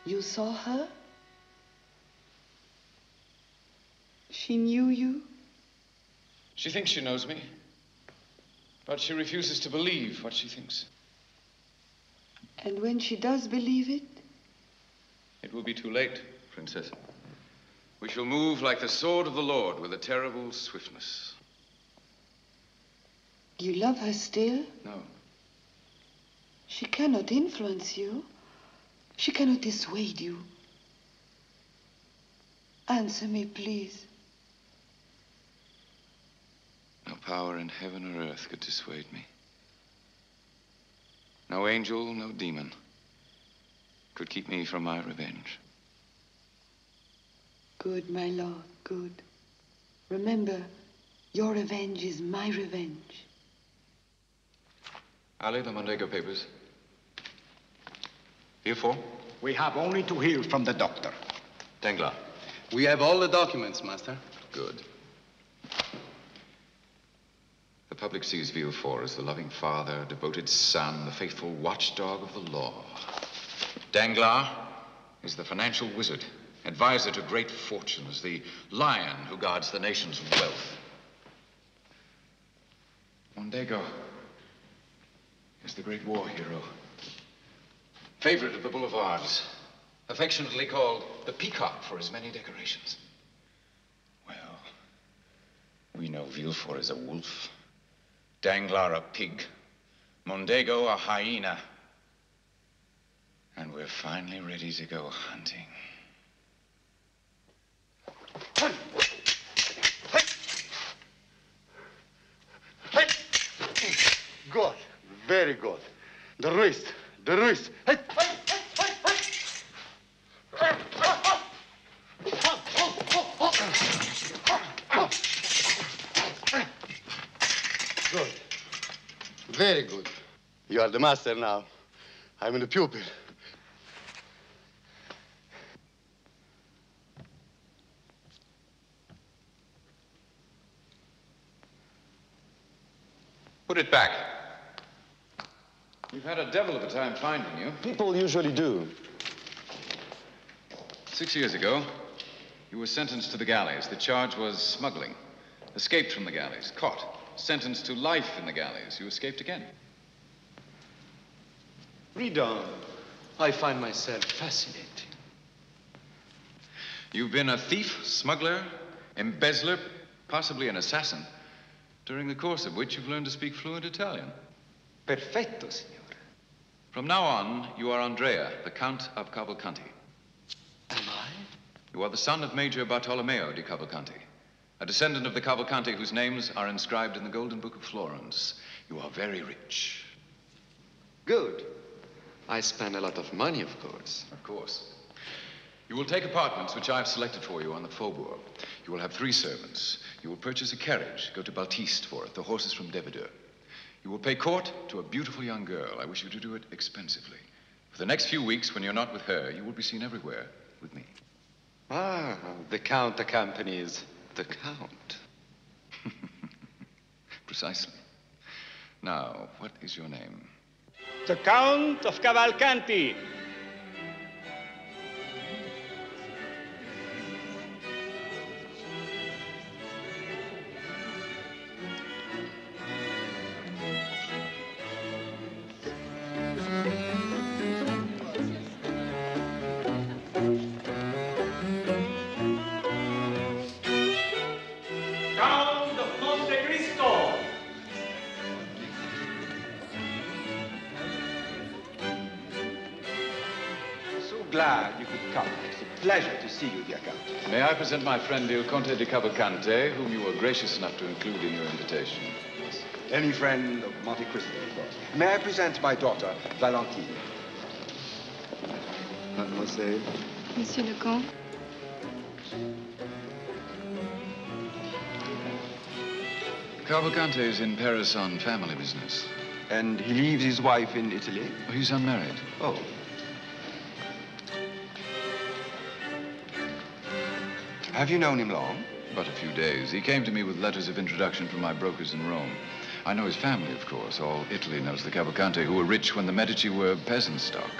You saw her? She knew you? She thinks she knows me, but she refuses to believe what she thinks. And when she does believe it? It will be too late, Princess. We shall move like the sword of the Lord with a terrible swiftness. You love her still? No. She cannot influence you. She cannot dissuade you. Answer me, please. No power in heaven or earth could dissuade me. No angel, no demon could keep me from my revenge. Good, my lord, good. Remember, your revenge is my revenge. Ali, the Mondego papers. You four? We have only to hear from the doctor. Danglars. We have all the documents, master. Good. The public sees Villefort as the loving father, devoted son, the faithful watchdog of the law. Danglars is the financial wizard, advisor to great fortunes, the lion who guards the nation's wealth. Mondego is the great war hero, favorite of the boulevards, affectionately called the Peacock for his many decorations. Well, we know Villefort is a wolf, Danglars a pig, Mondego a hyena, and we're finally ready to go hunting. Good, very good. The wrist, the wrist. Hey, hey, Very good. You are the master now. I'm the pupil. Put it back. We've had a devil of a time finding you. People usually do. 6 years ago, you were sentenced to the galleys. The charge was smuggling. Escaped from the galleys, caught. Sentenced to life in the galleys. You escaped again. Read on. I find myself fascinating. You've been a thief, smuggler, embezzler, possibly an assassin, during the course of which you've learned to speak fluent Italian. Perfetto, signore. From now on, you are Andrea, the Count of Cavalcanti. Am I? You are the son of Major Bartolomeo di Cavalcanti, a descendant of the Cavalcanti whose names are inscribed in the Golden Book of Florence. You are very rich. Good. I spend a lot of money, of course. Of course. You will take apartments which I have selected for you on the Faubourg. You will have 3 servants. You will purchase a carriage, go to Baltiste for it, the horses from Devedeux. You will pay court to a beautiful young girl. I wish you to do it expensively. For the next few weeks, when you're not with her, you will be seen everywhere with me. Ah, the Count accompanies the Count. Precisely. Now, what is your name? The Count of Cavalcanti. Count of Monte Cristo. So glad you could come. It's a pleasure to see you, dear Count. May I present my friend Il Conte di Cavalcanti, whom you were gracious enough to include in your invitation. Yes. Any friend of Monte Cristo, of course. May I present my daughter, Valentine? Mademoiselle. Monsieur le Comte. Cavalcanti is in Paris on family business. And he leaves his wife in Italy? He's unmarried. Oh. Have you known him long? But a few days. He came to me with letters of introduction from my brokers in Rome. I know his family, of course. All Italy knows the Cavalcanti, who were rich when the Medici were peasant stock.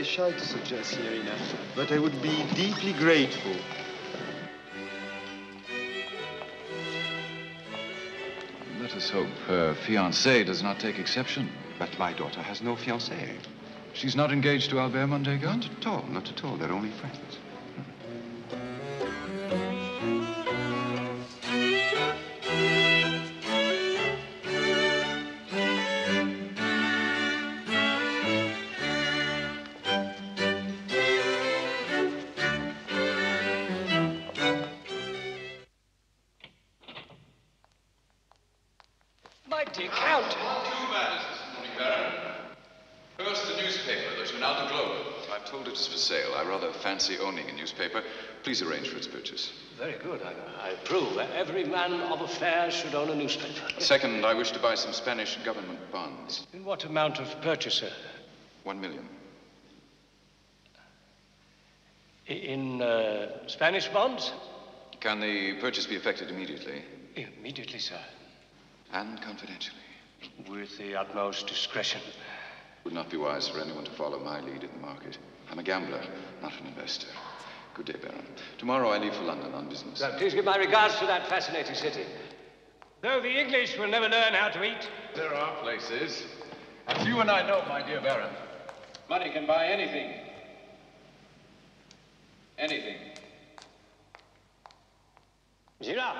Shy to suggest, Signorina, but I would be deeply grateful. Let us hope her fiancé does not take exception. But my daughter has no fiancé. She's not engaged to Albert Mondego? Not at all, not at all. They're only friends. My dear Count. 2 matters this morning, Baron. First, the newspaper, the Journal du Globe. I'm told it is for sale. I rather fancy owning a newspaper. Please arrange for its purchase. Very good. I approve. Every man of affairs should own a newspaper. Second, I wish to buy some Spanish government bonds. In what amount of purchase, sir? 1 million. In Spanish bonds? Can the purchase be effected immediately? Immediately, sir. And confidentially. With the utmost discretion. It would not be wise for anyone to follow my lead in the market. I'm a gambler, not an investor. Good day, Baron. Tomorrow I leave for London on business. Please give my regards to that fascinating city. Though the English will never learn how to eat. There are places. As you and I know, my dear Baron. Money can buy anything. Anything. Girard!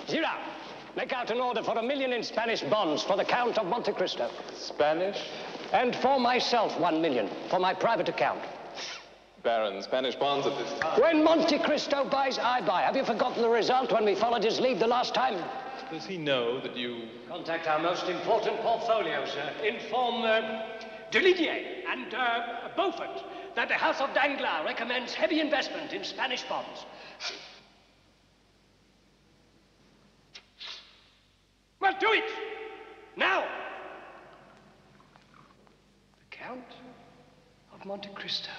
Girard! Make out an order for 1 million in Spanish bonds for the Count of Monte Cristo. Spanish? And for myself, 1 million, for my private account. Baron, Spanish bonds at this time. When Monte Cristo buys, I buy. Have you forgotten the result when we followed his lead the last time? Does he know that you... Contact our most important portfolio, sir. Inform Delidier and Beaufort that the House of Danglars recommends heavy investment in Spanish bonds. Well, do it! Now! The Count of Monte Cristo.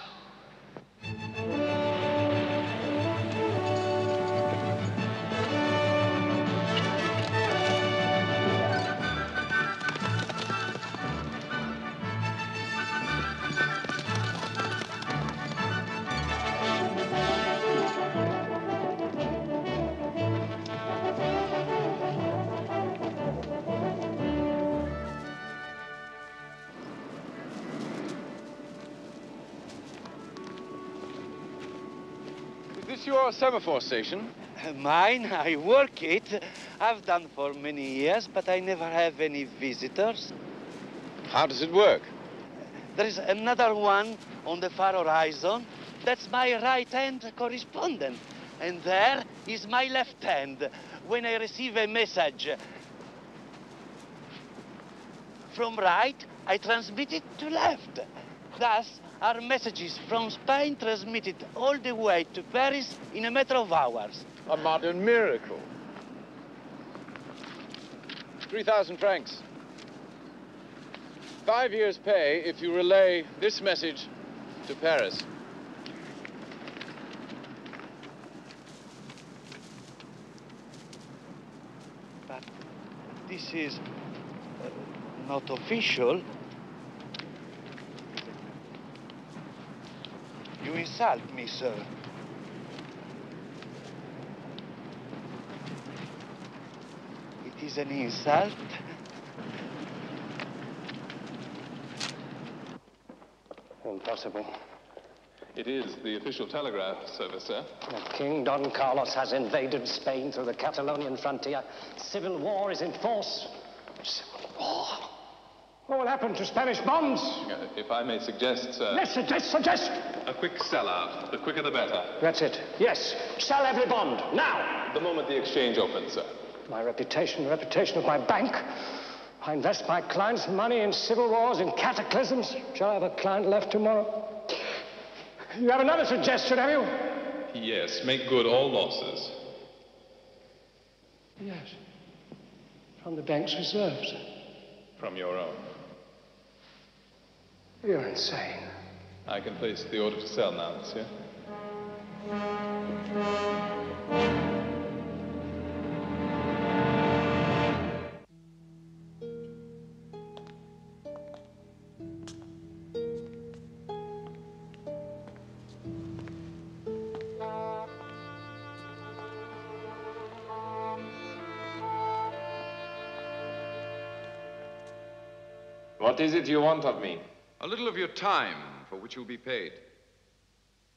Is this your semaphore station? Mine, I work it. I've done for many years, but I never have any visitors. How does it work? There is another one on the far horizon. That's my right-hand correspondent. And there is my left hand. When I receive a message from right, I transmit it to left. Thus, our messages from Spain transmitted all the way to Paris in a matter of hours. A modern miracle. 3,000 francs. 5 years' pay if you relay this message to Paris. But this is not official. You insult me, sir. It is an insult. Impossible. It is the official telegraph service, sir. King Don Carlos has invaded Spain through the Catalonian frontier. Civil war is in force. Civil war? What will happen to Spanish bonds? If I may suggest, sir... Yes, suggest! A quick sellout. The quicker the better. That's it. Yes. Sell every bond. Now! The moment the exchange opens, sir. My reputation, the reputation of my bank. I invest my clients' money in civil wars, in cataclysms. Shall I have a client left tomorrow? You have another suggestion, have you? Yes, make good all losses. Yes. From the bank's reserves. From your own. You're insane. I can place the order to sell now, monsieur. What is it you want of me? A little of your time, for which you'll be paid.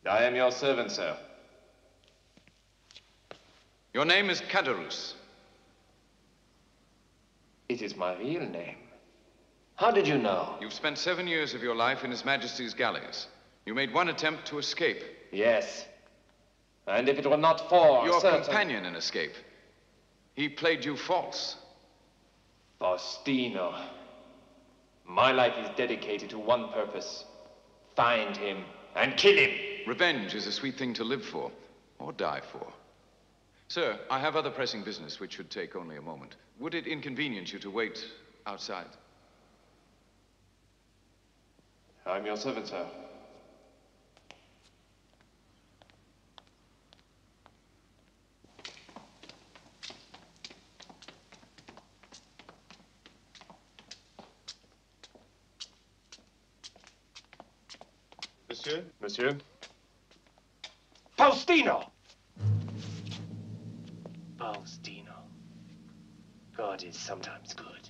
I am your servant, sir. Your name is Caderousse. It is my real name. How did you know? You've spent 7 years of your life in His Majesty's galleys. You made one attempt to escape. Yes. And if it were not for your companion in escape, he played you false. Faustino. My life is dedicated to one purpose. Find him and kill him. Revenge is a sweet thing to live for, or die for. Sir, I have other pressing business which should take only a moment. Would it inconvenience you to wait outside? I'm your servant, sir. Monsieur? Monsieur? Faustino! Faustino. God is sometimes good.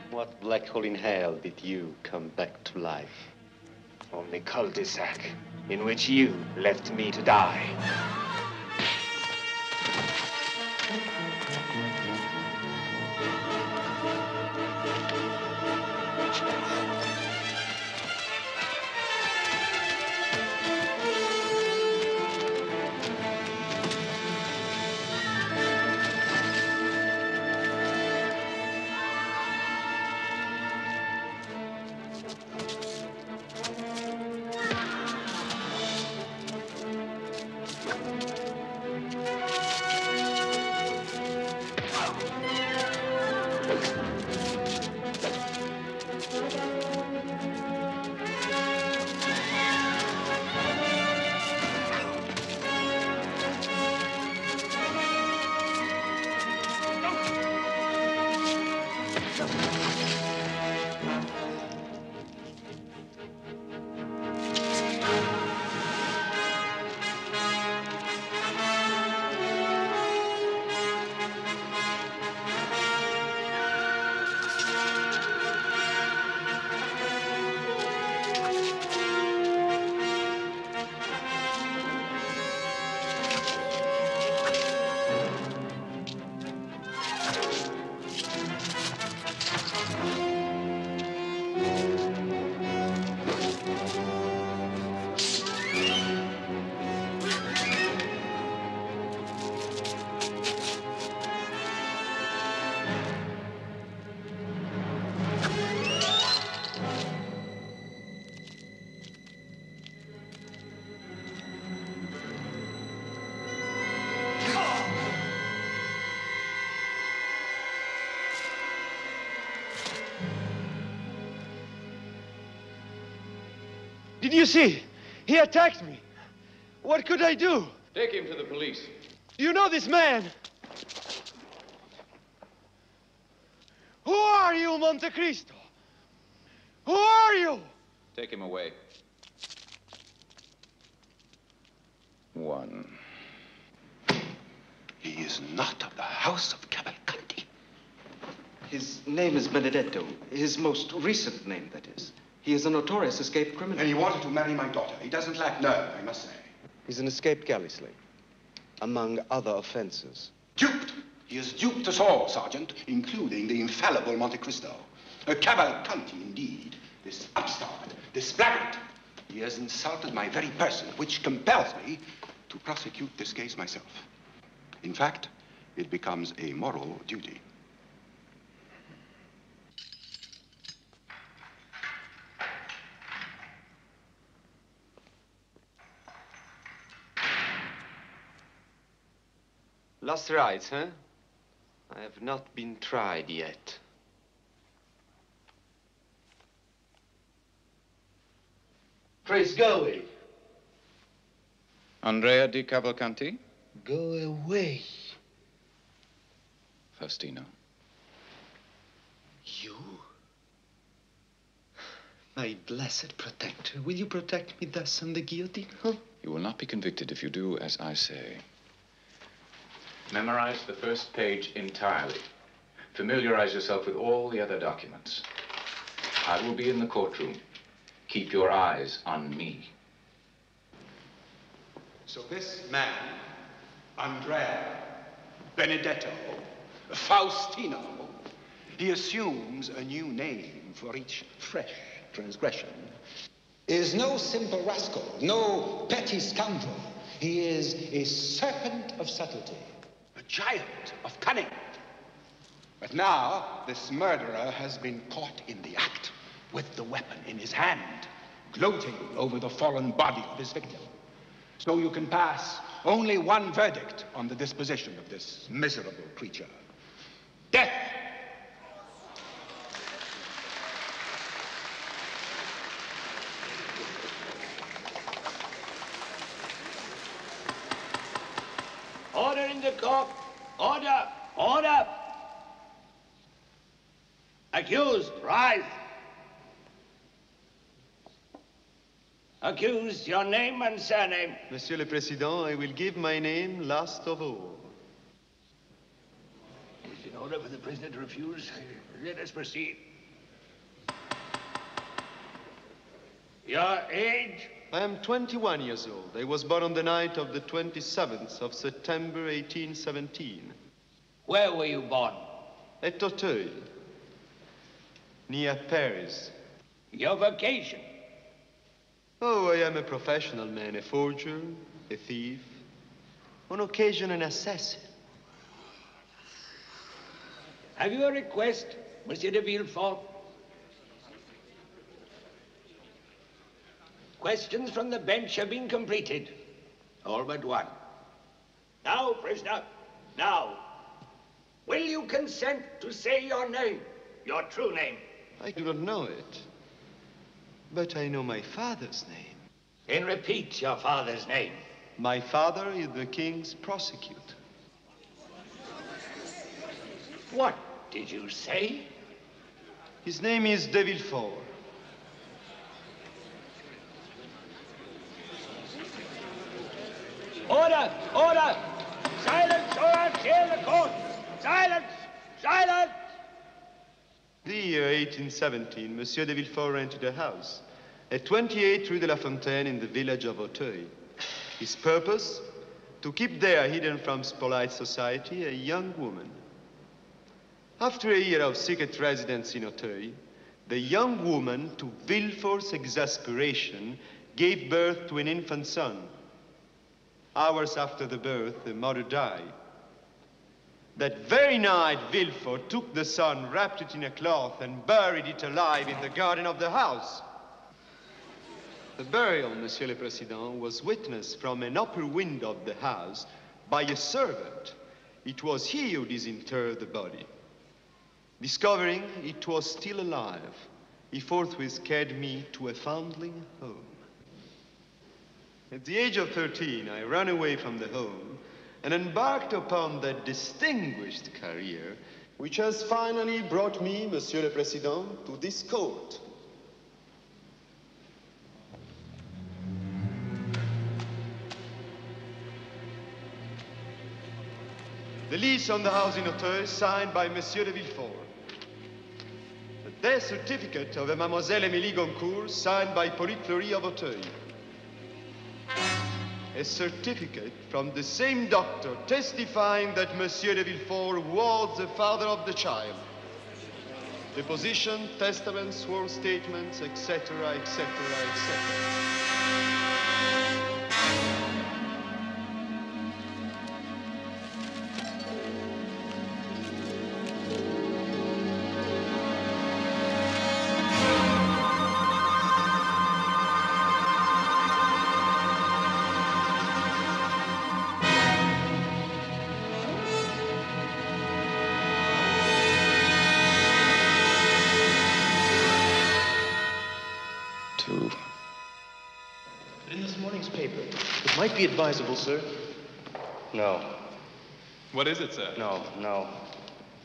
What black hole in hell did you come back to life? From the cul-de-sac in which you left me to die. Did you see? He attacked me. What could I do? Take him to the police. Do you know this man? Who are you, Monte Cristo? Who are you? Take him away. One. He is not of the house of Cavalcanti. His name is Benedetto. His most recent name, that is. He is a notorious escaped criminal. And he wanted to marry my daughter. He doesn't lack nerve, I must say. He's an escaped galley slave, among other offenses. Duped! He has duped us all, Sergeant, including the infallible Monte Cristo. A Cavalcanti, indeed. This upstart, this blackguard. He has insulted my very person, which compels me to prosecute this case myself. In fact, it becomes a moral duty. Lost rights, huh? I have not been tried yet. Please go away. Andrea di Cavalcanti? Go away. Faustino. You? My blessed protector, will you protect me thus on the guillotine, huh? You will not be convicted if you do as I say. Memorize the first page entirely. Familiarize yourself with all the other documents. I will be in the courtroom. Keep your eyes on me. So this man, Andrea, Benedetto, Faustino, he assumes a new name for each fresh transgression. Is no simple rascal, no petty scoundrel. He is a serpent of subtlety. A giant of cunning. But now, this murderer has been caught in the act with the weapon in his hand, gloating over the fallen body of his victim. So you can pass only one verdict on the disposition of this miserable creature. Death! Order in the court. Order. Order. Accused, rise. Accused, your name and surname. Monsieur le Président, I will give my name last of all. It's in order for the prisoner to refuse. Let us proceed. Your age? I am 21 years old. I was born on the night of the 27th of September, 1817. Where were you born? At Auteuil, near Paris. Your vocation? Oh, I am a professional man, a forger, a thief, on occasion an assassin. Have you a request, Monsieur de Villefort? Questions from the bench have been completed. All but one. Now, prisoner, now. Will you consent to say your name, your true name? I do not know it, but I know my father's name. Then repeat your father's name. My father is the king's prosecutor. What did you say? His name is de Villefort. Order! Order! Silence, or I'll tear the court! Silence! Silence! The year 1817, Monsieur de Villefort rented a house at 28 Rue de la Fontaine in the village of Auteuil. His purpose? To keep there, hidden from polite society, a young woman. After a year of secret residence in Auteuil, the young woman, to Villefort's exasperation, gave birth to an infant son. Hours after the birth, the mother died. That very night, Villefort took the son, wrapped it in a cloth, and buried it alive in the garden of the house. The burial, Monsieur le Président, was witnessed from an upper window of the house by a servant. It was he who disinterred the body. Discovering it was still alive, he forthwith carried me to a foundling home. At the age of 13, I ran away from the home and embarked upon that distinguished career which has finally brought me, Monsieur le Président, to this court. The lease on the house in Auteuil signed by Monsieur de Villefort. The death certificate of Mademoiselle Émilie Goncourt signed by Hippolyte Fleury of Auteuil. A certificate from the same doctor testifying that Monsieur de Villefort was the father of the child. Deposition, testaments, sworn statements, etc., etc., etc. In this morning's paper, it might be advisable, sir. No. What is it, sir? No, no.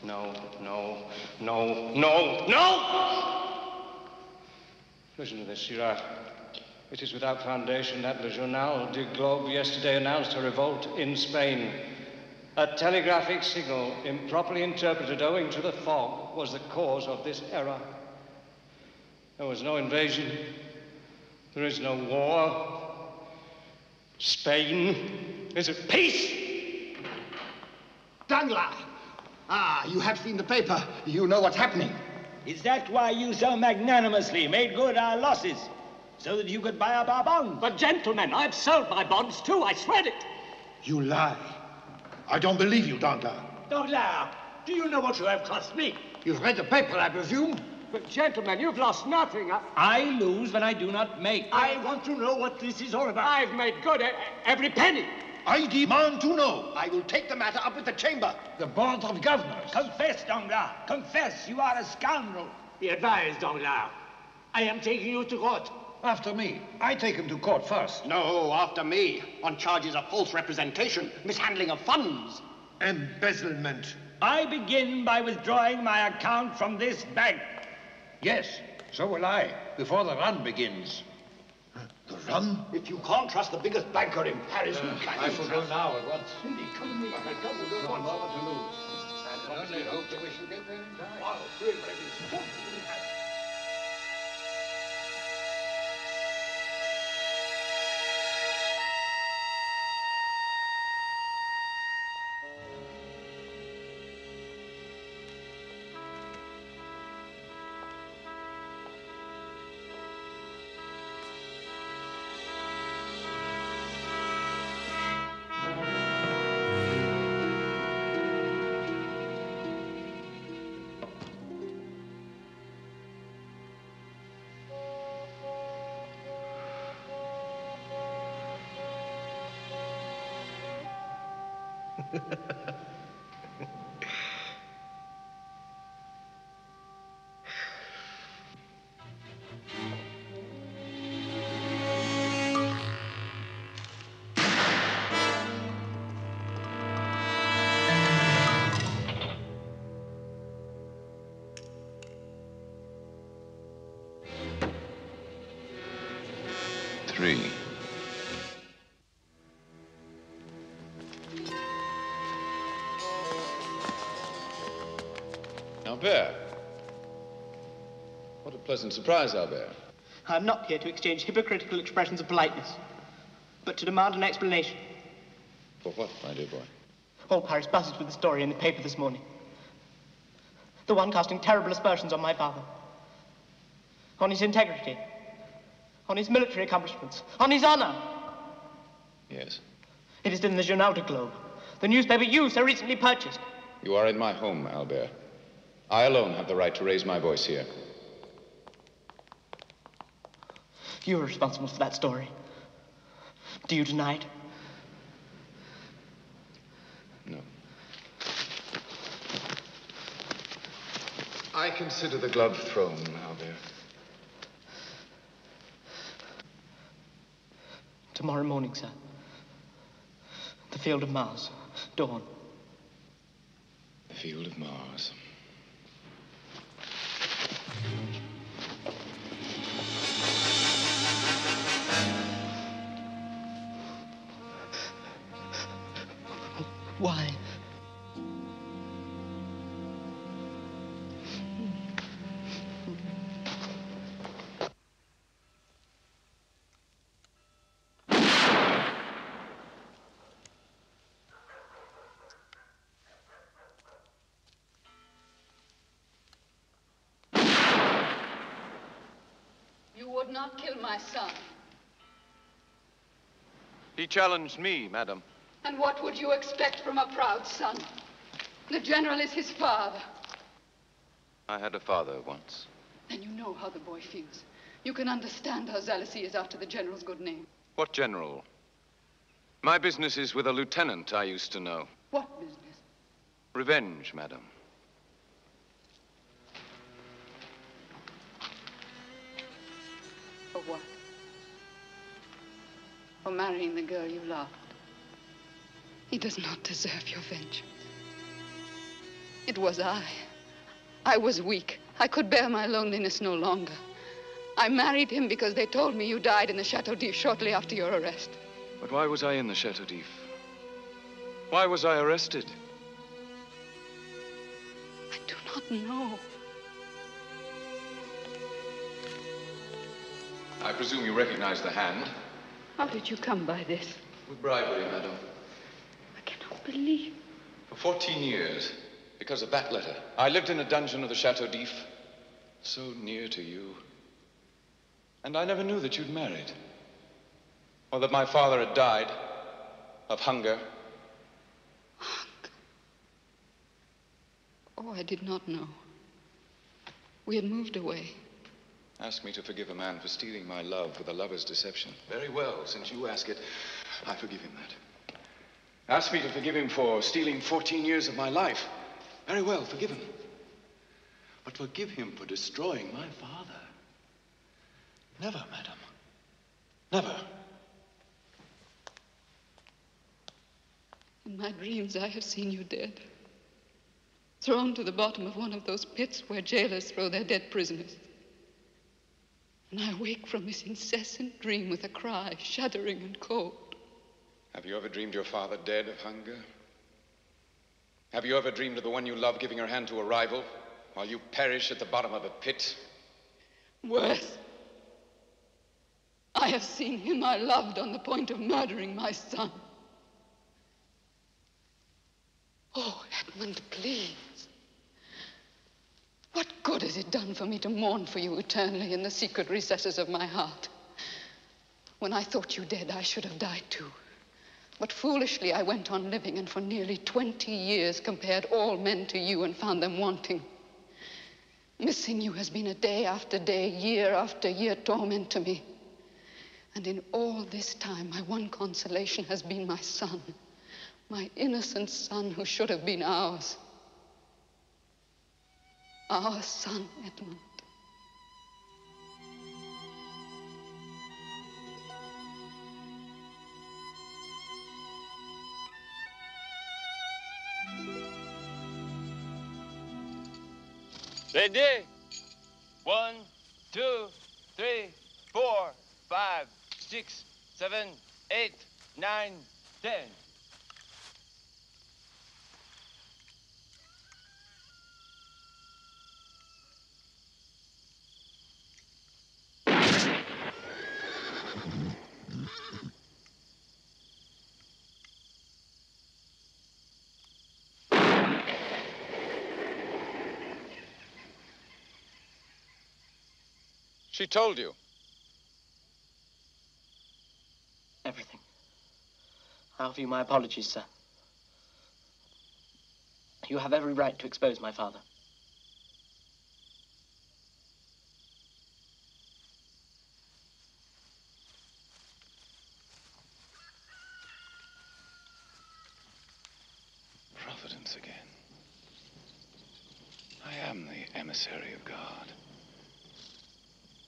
No, no, no, no, no! Listen to this, Girard. It is without foundation that Le Journal du Globe yesterday announced a revolt in Spain. A telegraphic signal, improperly interpreted owing to the fog, was the cause of this error. There was no invasion. There is no war. Spain is at peace. Danglars! Ah, you have seen the paper. You know what's happening. Is that why you so magnanimously made good our losses? So that you could buy up our bonds? But gentlemen, I've sold my bonds too, I swear it. You lie. I don't believe you, Danglars. Danglars, do you know what you have cost me? You've read the paper, I presume? But gentlemen, you've lost nothing. I lose when I do not make. I want to know what this is all about. I've made good every penny. I demand to know. I will take the matter up with the Chamber, the Board of Governors. Confess, Danglars. Confess, you are a scoundrel. Be advised, Danglars. I am taking you to court. After me. I take him to court first. No, after me. On charges of false representation, mishandling of funds. Embezzlement. I begin by withdrawing my account from this bank. Yes, so will I, before the run begins. The run? If you can't trust the biggest banker in Paris, who can I you shall go trust? now at once. Indeed, come with me. Come with me. No moment to lose. And only hope that we shall get there in time. Oh, really, really. Three. Albert. What a pleasant surprise, Albert. I'm not here to exchange hypocritical expressions of politeness, but to demand an explanation. For what, my dear boy? All Paris buzzes with the story in the paper this morning. The one casting terrible aspersions on my father. On his integrity. On his military accomplishments. On his honor. Yes. It is in the Journal du Globe, the newspaper you so recently purchased. You are in my home, Albert. I alone have the right to raise my voice here. You are responsible for that story. Do you deny it? No. I consider the glove thrown, Albert. Tomorrow morning, sir. The Field of Mars. Dawn. The Field of Mars. Why? You would not kill my son. He challenged me, madam. And what would you expect from a proud son? The general is his father. I had a father once. Then you know how the boy feels. You can understand how zealous he is after the general's good name. What general? My business is with a lieutenant I used to know. What business? Revenge, madam. For what? For marrying the girl you loved. He does not deserve your vengeance. It was I. I was weak. I could bear my loneliness no longer. I married him because they told me you died in the Chateau d'If shortly after your arrest. But why was I in the Chateau d'If? Why was I arrested? I do not know. I presume you recognize the hand. How did you come by this? With bribery, madam. Believe. For 14 years, because of that letter, I lived in a dungeon of the Chateau d'If, so near to you. And I never knew that you'd married. Or that my father had died of hunger. Oh, I did not know. We had moved away. Ask me to forgive a man for stealing my love with a lover's deception. Very well, since you ask it, I forgive him that. Ask me to forgive him for stealing 14 years of my life. Very well, forgive him. But forgive him for destroying my father. Never, madam. Never. In my dreams, I have seen you dead. Thrown to the bottom of one of those pits where jailers throw their dead prisoners. And I wake from this incessant dream with a cry, shuddering and cold. Have you ever dreamed your father dead of hunger? Have you ever dreamed of the one you love giving her hand to a rival while you perish at the bottom of a pit? Worse. I have seen him I loved on the point of murdering my son. Oh, Edmund, please. What good has it done for me to mourn for you eternally in the secret recesses of my heart? When I thought you dead, I should have died too. But foolishly I went on living, and for nearly 20 years compared all men to you and found them wanting. Missing you has been a day after day, year after year torment to me. And in all this time, my one consolation has been my son, my innocent son who should have been ours. Our son, Edmund. Ready? 1, 2, 3, 4, 5, 6, 7, 8, 9, 10. She told you. Everything. I offer you my apologies, sir. You have every right to expose my father. Providence again. I am the emissary of God.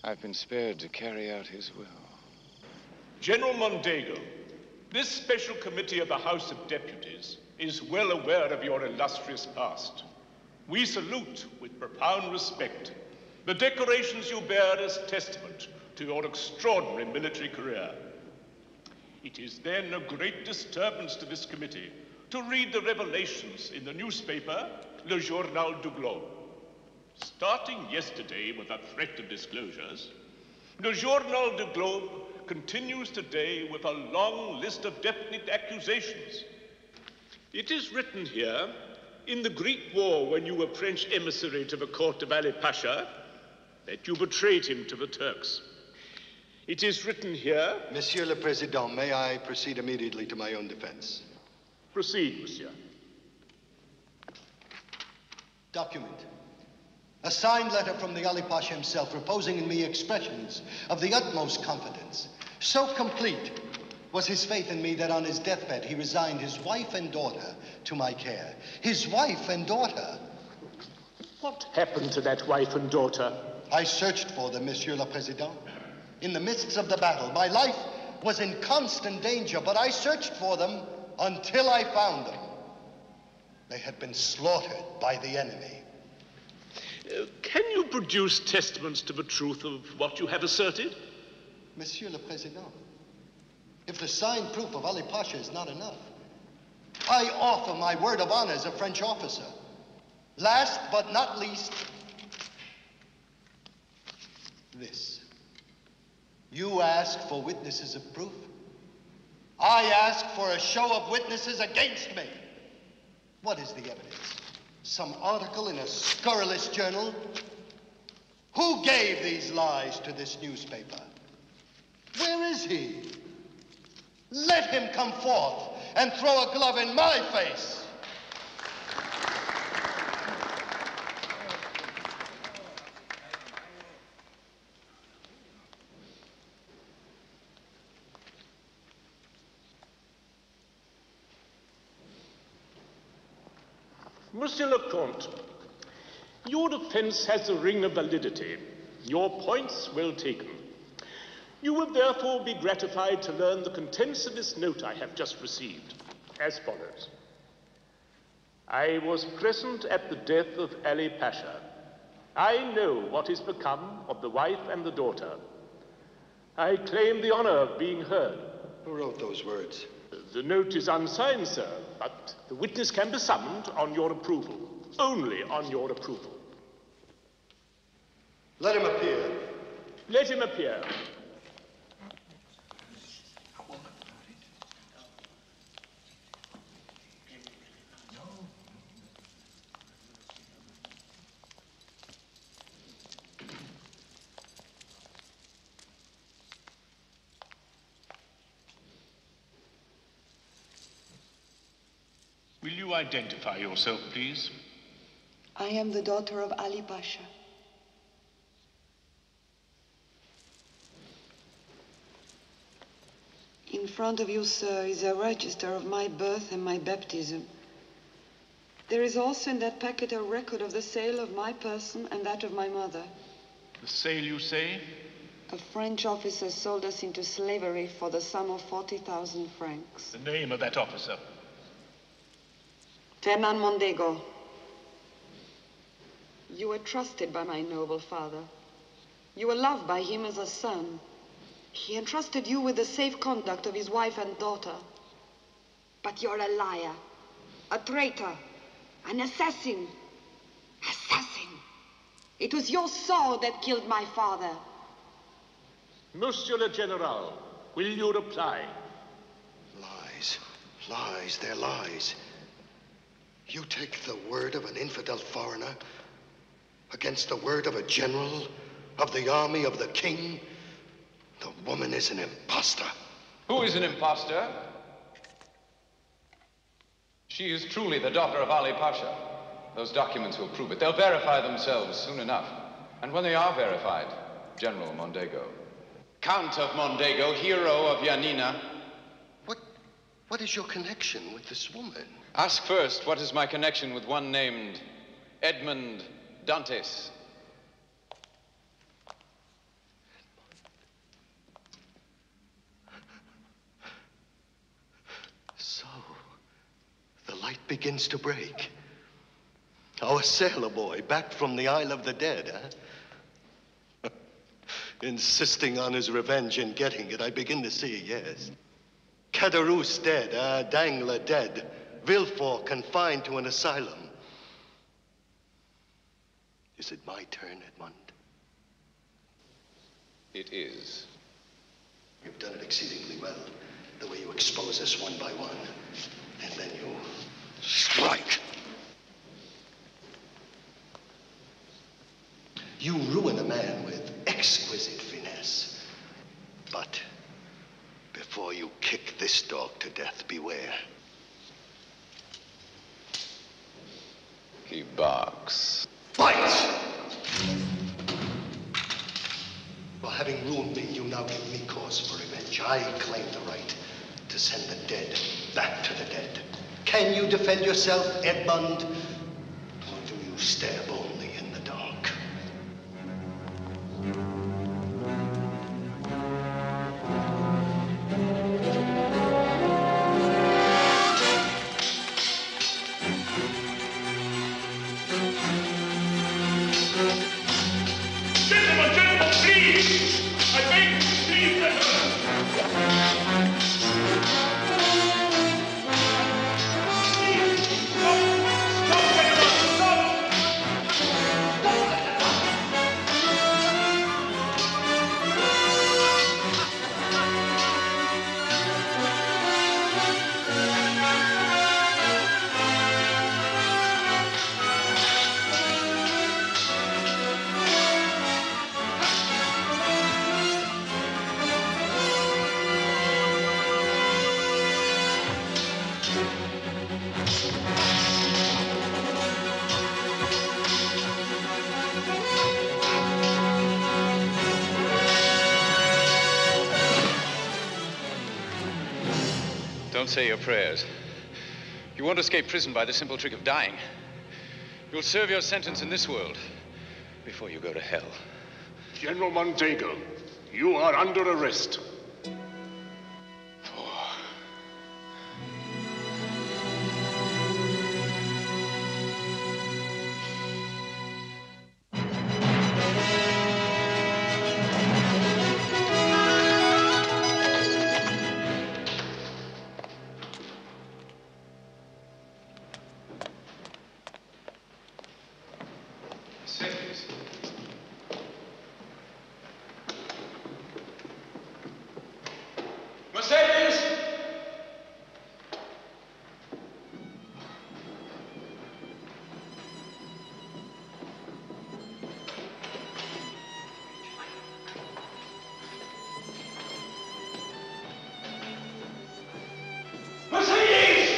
I've been spared to carry out his will. General Mondego, this special committee of the House of Deputies is well aware of your illustrious past. We salute with profound respect the decorations you bear as testament to your extraordinary military career. It is then a great disturbance to this committee to read the revelations in the newspaper, Le Journal du Globe. Starting yesterday with a threat of disclosures, Le Journal du Globe continues today with a long list of definite accusations. It is written here, in the Greek War, when you were French emissary to the court of Ali Pasha, that you betrayed him to the Turks. It is written here... Monsieur le Président, may I proceed immediately to my own defense? Proceed, monsieur. Document. A signed letter from the Ali Pasha himself, reposing in me expressions of the utmost confidence. So complete was his faith in me that on his deathbed he resigned his wife and daughter to my care. His wife and daughter. What happened to that wife and daughter? I searched for them, Monsieur le Président. In the midst of the battle, my life was in constant danger, but I searched for them until I found them. They had been slaughtered by the enemy. Can you produce testaments to the truth of what you have asserted? Monsieur le Président, if the signed proof of Ali Pasha is not enough, I offer my word of honor as a French officer. Last but not least, this. You ask for witnesses of proof. I ask for a show of witnesses against me. What is the evidence? Some article in a scurrilous journal? Who gave these lies to this newspaper? Where is he? Let him come forth and throw a glove in my face. Monsieur le Comte, your defense has a ring of validity. Your points well taken. You will therefore be gratified to learn the contents of this note I have just received, as follows. I was present at the death of Ali Pasha. I know what is become of the wife and the daughter. I claim the honor of being heard. Who wrote those words? The note is unsigned, sir, but the witness can be summoned on your approval. Only on your approval. Let him appear. Let him appear. Will you identify yourself, please? I am the daughter of Ali Pasha. In front of you, sir, is a register of my birth and my baptism. There is also in that packet a record of the sale of my person and that of my mother. The sale, you say? A French officer sold us into slavery for the sum of 40,000 francs. The name of that officer? Fernand Mondego. You were trusted by my noble father. You were loved by him as a son. He entrusted you with the safe conduct of his wife and daughter. But you're a liar, a traitor, an assassin. Assassin! It was your sword that killed my father. Monsieur le General, will you reply? Lies. Lies. They're lies. You take the word of an infidel foreigner against the word of a general of the army of the king? The woman is an impostor. Who is an impostor? She is truly the daughter of Ali Pasha. Those documents will prove it. They'll verify themselves soon enough. And when they are verified, General Mondego, Count of Mondego, hero of Yanina. What is your connection with this woman? Ask first, what is my connection with one named Edmond Dantes? begins to break. Our sailor boy, back from the Isle of the Dead, huh? Insisting on his revenge and getting it, I begin to see, yes. Caderousse dead, Danglars dead, Villefort confined to an asylum. Is it my turn, Edmond? It is. You've done it exceedingly well, the way you expose us one by one, and then you strike. You ruin a man with exquisite finesse. But before you kick this dog to death, beware. He barks. Bites! Well, having ruined me, you now give me cause for revenge. I claim the right to send the dead back to the dead. Can you defend yourself, Edmond? Or do you stab only in the dark? Gentlemen, please! I beg you, please let her. Don't say your prayers. You won't escape prison by the simple trick of dying. You'll serve your sentence in this world before you go to hell. General Montego, you are under arrest. Mercedes! Mercedes!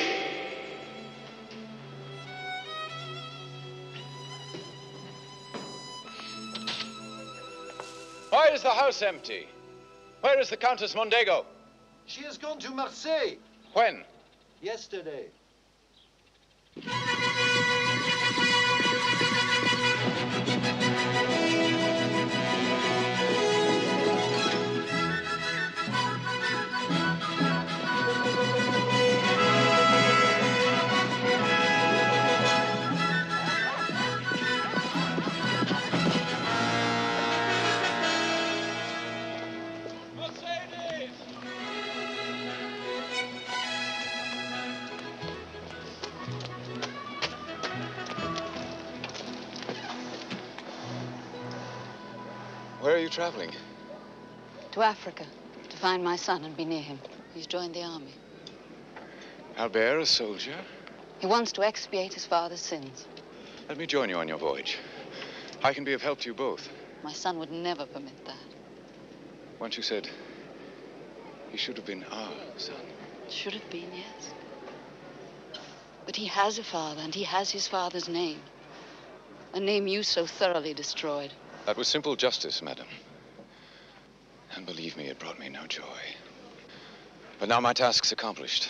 Why is the house empty? Where is the Countess Mondego? She has gone to Marseille. When? Yesterday. Where are you traveling? To Africa, to find my son and be near him. He's joined the army. Albert, a soldier? He wants to expiate his father's sins. Let me join you on your voyage. I can be of help to you both. My son would never permit that. Once you said he should have been our son. Should have been, yes. But he has a father, and he has his father's name. A name you so thoroughly destroyed. That was simple justice, madam. And believe me, it brought me no joy. But now my task's accomplished.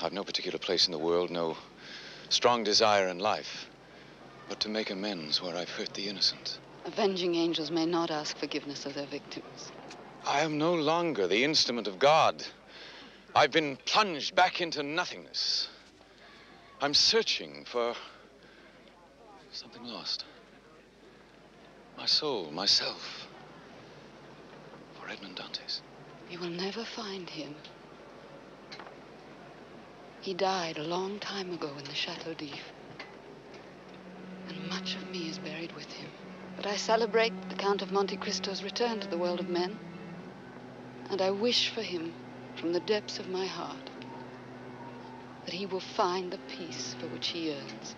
I've no particular place in the world, no strong desire in life, but to make amends where I've hurt the innocent. Avenging angels may not ask forgiveness of their victims. I am no longer the instrument of God. I've been plunged back into nothingness. I'm searching for something lost. My soul, myself. For Edmond Dantes. You will never find him. He died a long time ago in the Chateau d'If. And much of me is buried with him. But I celebrate the Count of Monte Cristo's return to the world of men. And I wish for him, from the depths of my heart, that he will find the peace for which he yearns.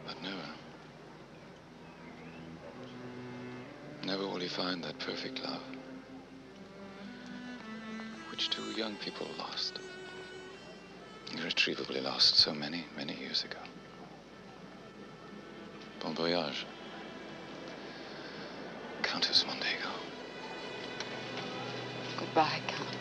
But never will he find that perfect love, which two young people lost. Irretrievably lost so many, many years ago. Bon voyage, Countess Mondego. Goodbye, Count.